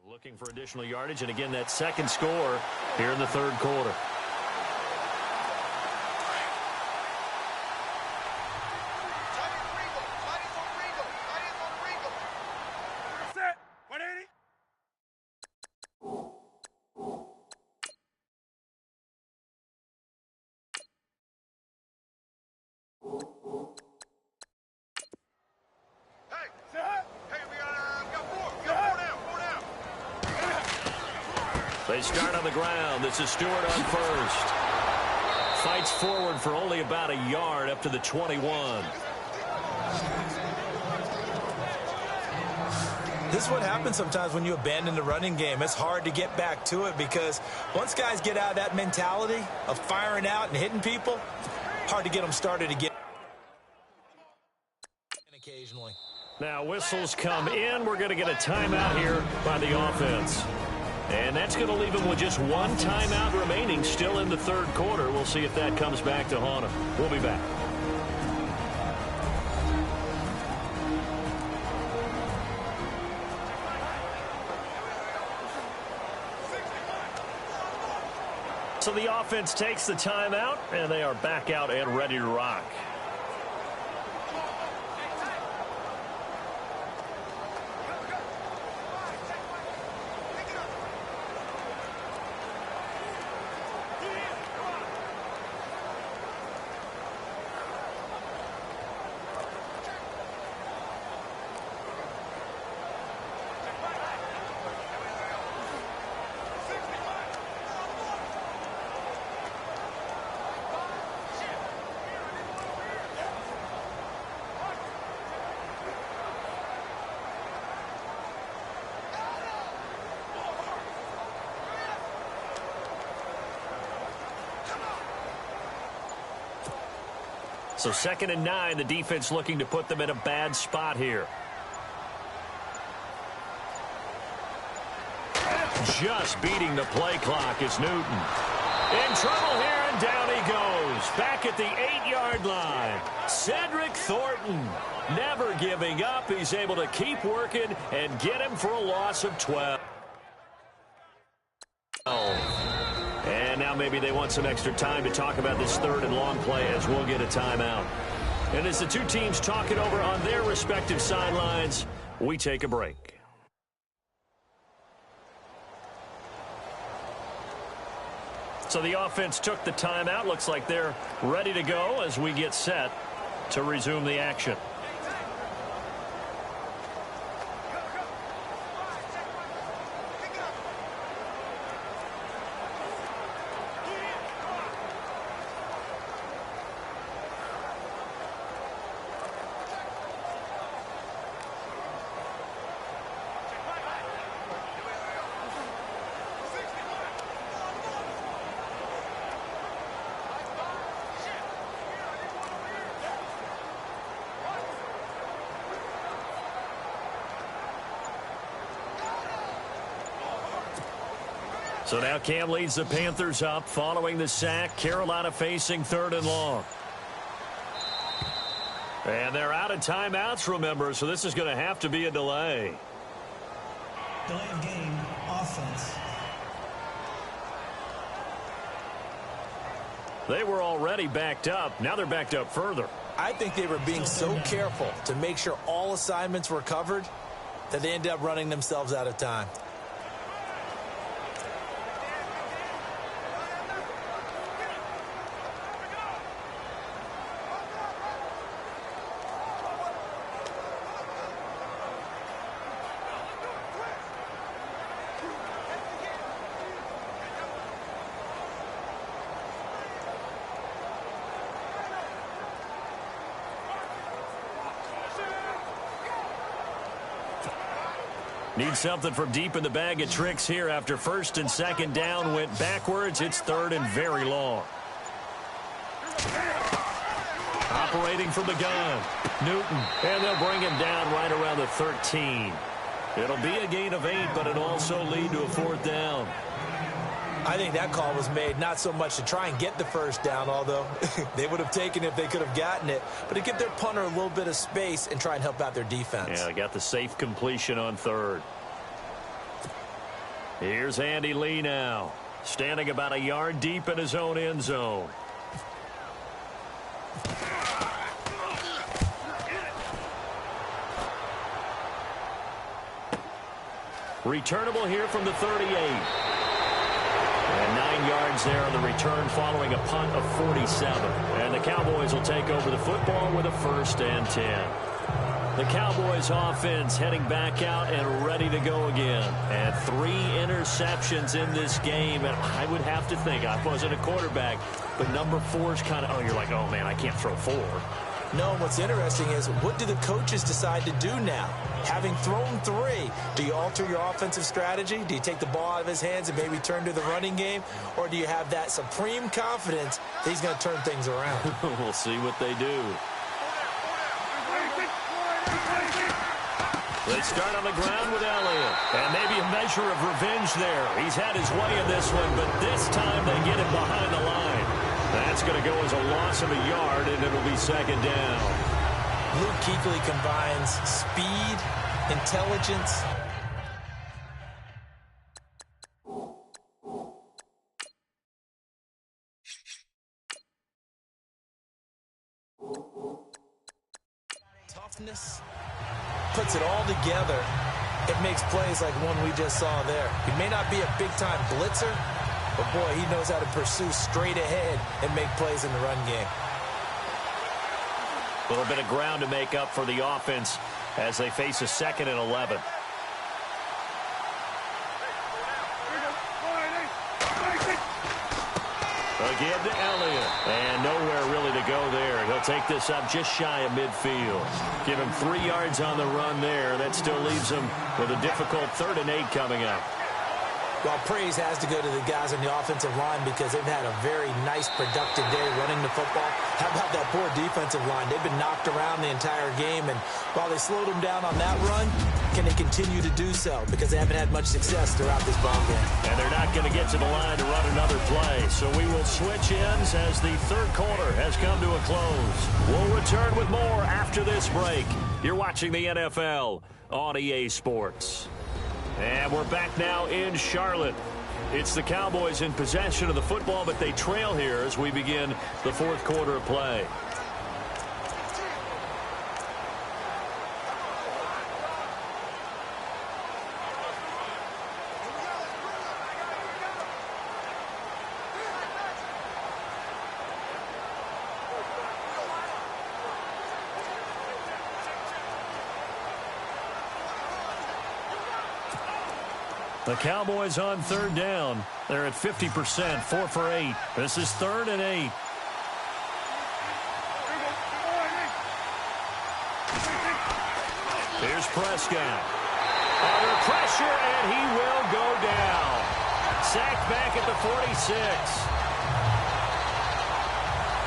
Looking for additional yardage, and again, that second score here in the 3rd quarter. They start on the ground. This is Stewart on first. Fights forward for only about a yard up to the 21. This is what happens sometimes when you abandon the running game. It's hard to get back to it because once guys get out of that mentality of firing out and hitting people, hard to get them started again. Occasionally. Now whistles come in. We're going to get a timeout here by the offense. And that's going to leave them with just one timeout remaining still in the third quarter. We'll see if that comes back to haunt them. We'll be back. So the offense takes the timeout, and they are back out and ready to rock. So 2nd and 9, the defense looking to put them in a bad spot here. Just beating the play clock is Newton. In trouble here, and down he goes. Back at the 8-yard line. Cedric Thornton never giving up. He's able to keep working and get him for a loss of 12. And now maybe they want some extra time to talk about this 3rd and long play as we'll get a timeout. And as the two teams talk it over on their respective sidelines, we take a break. So the offense took the timeout. Looks like they're ready to go as we get set to resume the action. So now Cam leads the Panthers up following the sack. Carolina facing 3rd and long. And they're out of timeouts, remember, so this is going to have to be a delay. Delay of game, offense. They were already backed up. Now they're backed up further. I think they were being so careful to make sure all assignments were covered that they ended up running themselves out of time. Need something from deep in the bag of tricks here after 1st and 2nd down went backwards. It's 3rd and very long. Operating from the gun, Newton, and they'll bring him down right around the 13. It'll be a gain of 8, but it'll also lead to a 4th down. I think that call was made not so much to try and get the 1st down, although they would have taken it if they could have gotten it, but to give their punter a little bit of space and try and help out their defense. Yeah, they got the safe completion on 3rd. Here's Andy Lee now, standing about a yard deep in his own end zone. Returnable here from the 38. And 9 yards there on the return following a punt of 47. And the Cowboys will take over the football with a 1st and 10. The Cowboys offense heading back out and ready to go again. And 3 interceptions in this game. And I would have to think, I wasn't a quarterback, but number 4 is kind of, you're like, oh, man, I can't throw 4. No, what's interesting is, what do the coaches decide to do now? Having thrown 3, do you alter your offensive strategy? Do you take the ball out of his hands and maybe turn to the running game? Or do you have that supreme confidence that he's going to turn things around? We'll see what they do. They start on the ground with Elliott. And maybe a measure of revenge there. He's had his way in this one, but this time they get him behind the line. That's going to go as a loss of a yard, and it'll be second down. Luke Kuechly combines speed, intelligence, toughness, puts it all together. It makes plays like one we just saw there. He may not be a big-time blitzer, but, boy, he knows how to pursue straight ahead and make plays in the run game. A little bit of ground to make up for the offense as they face a 2nd and 11. Again to Elliott. And nowhere really to go there. He'll take this up just shy of midfield. Give him 3 yards on the run there. That still leaves him with a difficult 3rd and 8 coming up. Well, praise has to go to the guys on the offensive line because they've had a very nice, productive day running the football. How about that poor defensive line? They've been knocked around the entire game, and while they slowed them down on that run, can they continue to do so? Because they haven't had much success throughout this ball game. And they're not going to get to the line to run another play, so we will switch ends as the 3rd quarter has come to a close. We'll return with more after this break. You're watching the NFL on EA Sports. And we're back now in Charlotte. It's the Cowboys in possession of the football, but they trail here as we begin the 4th quarter of play. The Cowboys on 3rd down. They're at 50%, 4 for 8. This is 3rd and 8. Here's Prescott. Under pressure, and he will go down. Sacked back at the 46.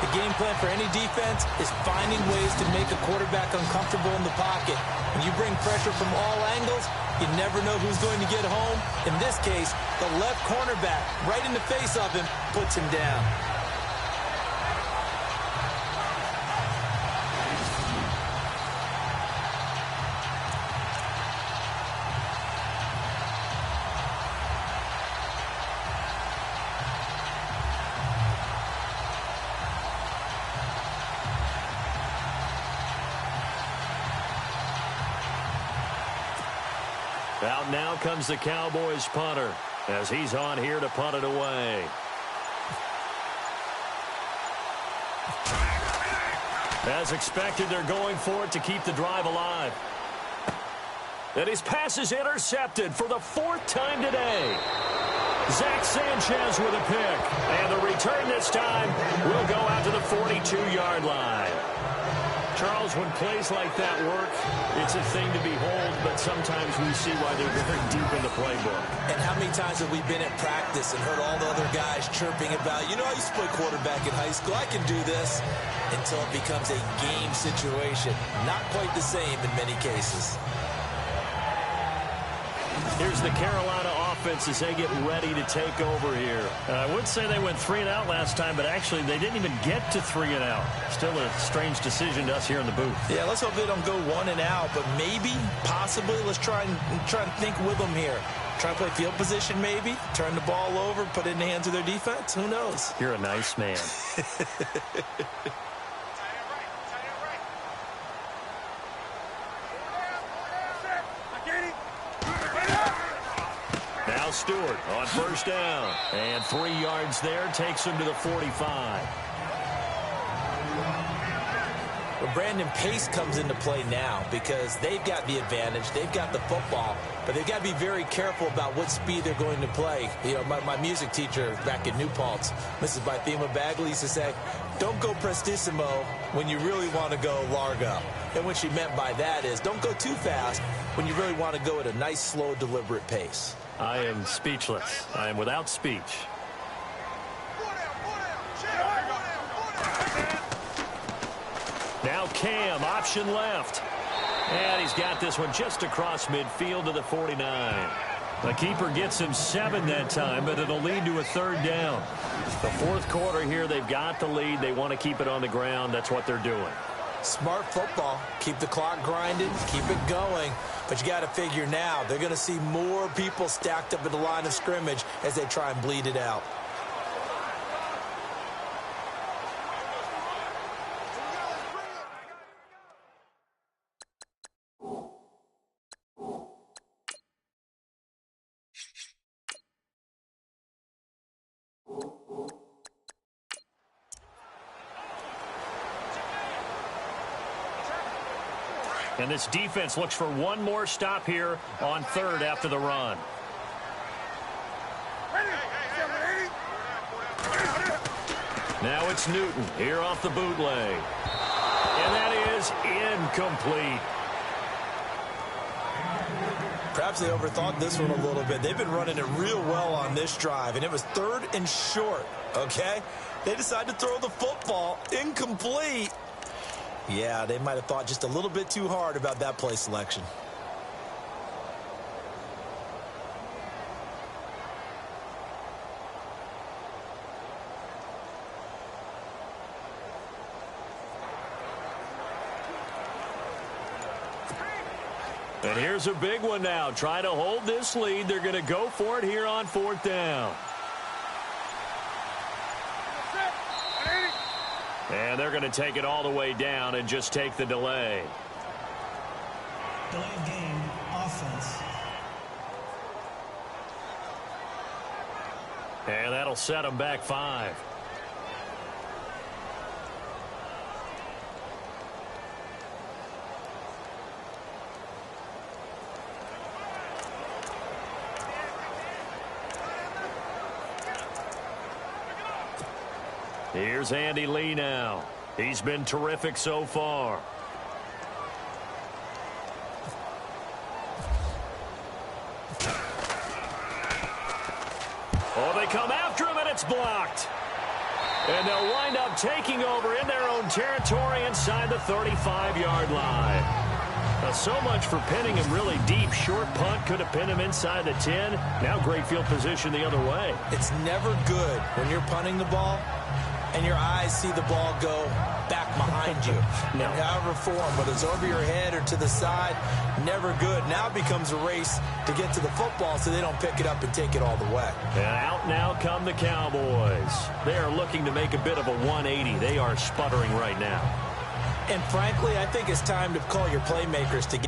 The game plan for any defense is finding ways to make a quarterback uncomfortable in the pocket. When you bring pressure from all angles, you never know who's going to get home. In this case, the left cornerback, right in the face of him, puts him down. Out now comes the Cowboys punter as he's on here to punt it away. As expected, they're going for it to keep the drive alive. And his pass is intercepted for the 4th time today. Zach Sanchez with a pick. And the return this time will go out to the 42-yard line. Charles, when plays like that work, it's a thing to behold, but sometimes we see why they're very deep in the playbook. And how many times have we been at practice and heard all the other guys chirping about, you know, I used to play quarterback in high school, I can do this, until it becomes a game situation. Not quite the same in many cases. Here's the Carolina offense as they get ready to take over here. I would say they went 3 and out last time, but actually they didn't even get to 3 and out. Still a strange decision to us here in the booth. Yeah, let's hope they don't go 1 and out, but maybe, possibly, let's try and think with them here. Try and play field position maybe, turn the ball over, put it in the hands of their defense. Who knows? You're a nice man. Now Stewart on 1st down. And 3 yards there takes him to the 45. But Brandon, pace comes into play now because they've got the advantage. They've got the football, but they've got to be very careful about what speed they're going to play. You know, my music teacher back in New Paltz, Mrs. Bythema Bagley, used to say, don't go prestissimo when you really want to go largo. And what she meant by that is don't go too fast when you really want to go at a nice, slow, deliberate pace. I am speechless. I am without speech. Now Cam, option left. And he's got this one just across midfield to the 49. The keeper gets him 7 that time, but it'll lead to a 3rd down. The 4th quarter here, they've got the lead. They want to keep it on the ground. That's what they're doing. Smart football. Keep the clock grinding. Keep it going. But you got to figure now, they're going to see more people stacked up at the line of scrimmage as they try and bleed it out. And this defense looks for one more stop here on 3rd after the run. Now it's Newton here off the bootleg. And that is incomplete. Perhaps they overthought this one a little bit. They've been running it real well on this drive, and it was 3rd and short, okay? They decided to throw the football incomplete. Yeah, they might have thought just a little bit too hard about that play selection. And here's a big one now. Trying to hold this lead. They're going to go for it here on 4th down. And they're going to take it all the way down and just take the delay. Delay of game, offense. And that'll set them back 5. Here's Andy Lee now. He's been terrific so far. Oh, they come after him, and it's blocked. And they'll wind up taking over in their own territory inside the 35-yard line. Now, so much for pinning him really deep. Short punt could have pinned him inside the 10. Now great field position the other way. It's never good when you're punting the ball and your eyes see the ball go back behind you. No. In however form, whether it's over your head or to the side, never good. Now it becomes a race to get to the football so they don't pick it up and take it all the way. And out now come the Cowboys. They are looking to make a bit of a 180. They are sputtering right now. And frankly, I think it's time to call your playmakers to get.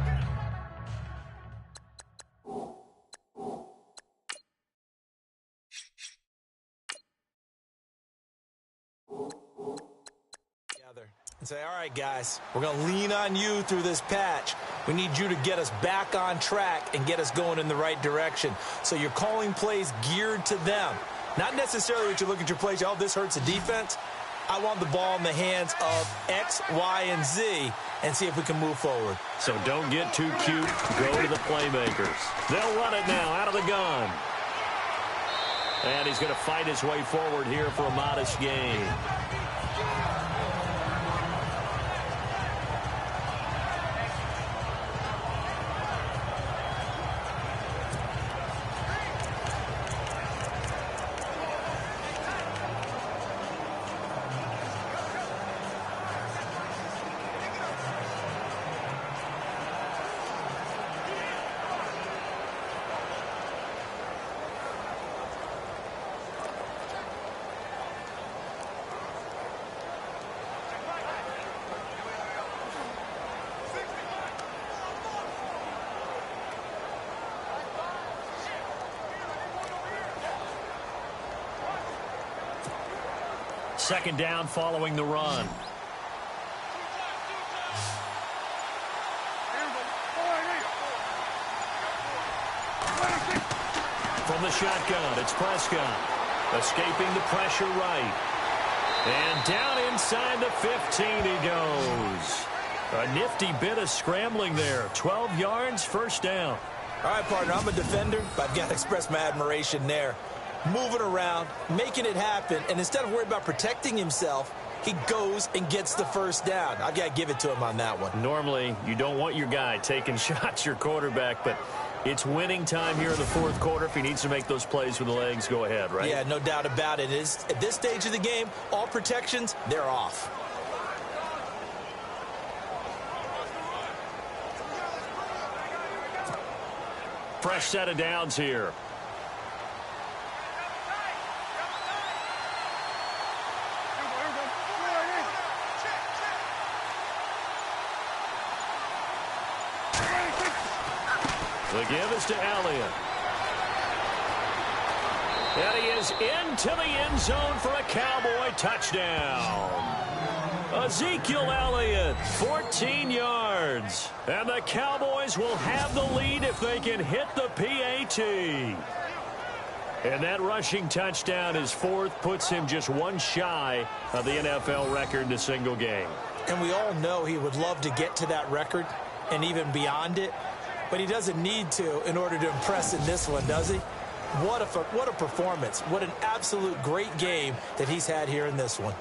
And say, all right, guys, we're going to lean on you through this patch. We need you to get us back on track and get us going in the right direction. So you're calling plays geared to them. Not necessarily what you look at your plays, oh, this hurts the defense. I want the ball in the hands of X, Y, and Z and see if we can move forward. So don't get too cute. Go to the playmakers. They'll run it now out of the gun. And he's going to fight his way forward here for a modest gain. Second down following the run. From the shotgun, it's Prescott. Escaping the pressure right. And down inside the 15 he goes. A nifty bit of scrambling there. 12 yards, first down. All right, partner, I'm a defender, but I've got to express my admiration there. Moving around, making it happen, and instead of worrying about protecting himself, he goes and gets the first down. I've got to give it to him on that one. Normally, you don't want your guy taking shots, your quarterback, but it's winning time here in the fourth quarter. If he needs to make those plays with the legs, go ahead, right? Yeah, no doubt about it. At this stage of the game, all protections, they're off. Fresh set of downs here. The give is to Elliott. And he is into the end zone for a Cowboy touchdown. Ezekiel Elliott, 14 yards. And the Cowboys will have the lead if they can hit the PAT. And that rushing touchdown, his fourth, puts him just one shy of the NFL record in a single game. And we all know he would love to get to that record and even beyond it. But he doesn't need to in order to impress in this one, does he? What a performance. What an absolute great game that he's had here in this one.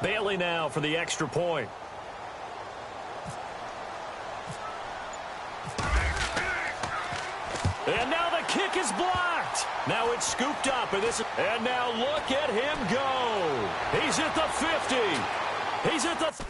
Bailey now for the extra point. And now the kick is blocked. Now it's scooped up. And now look at him go. He's at the 50. He's at the...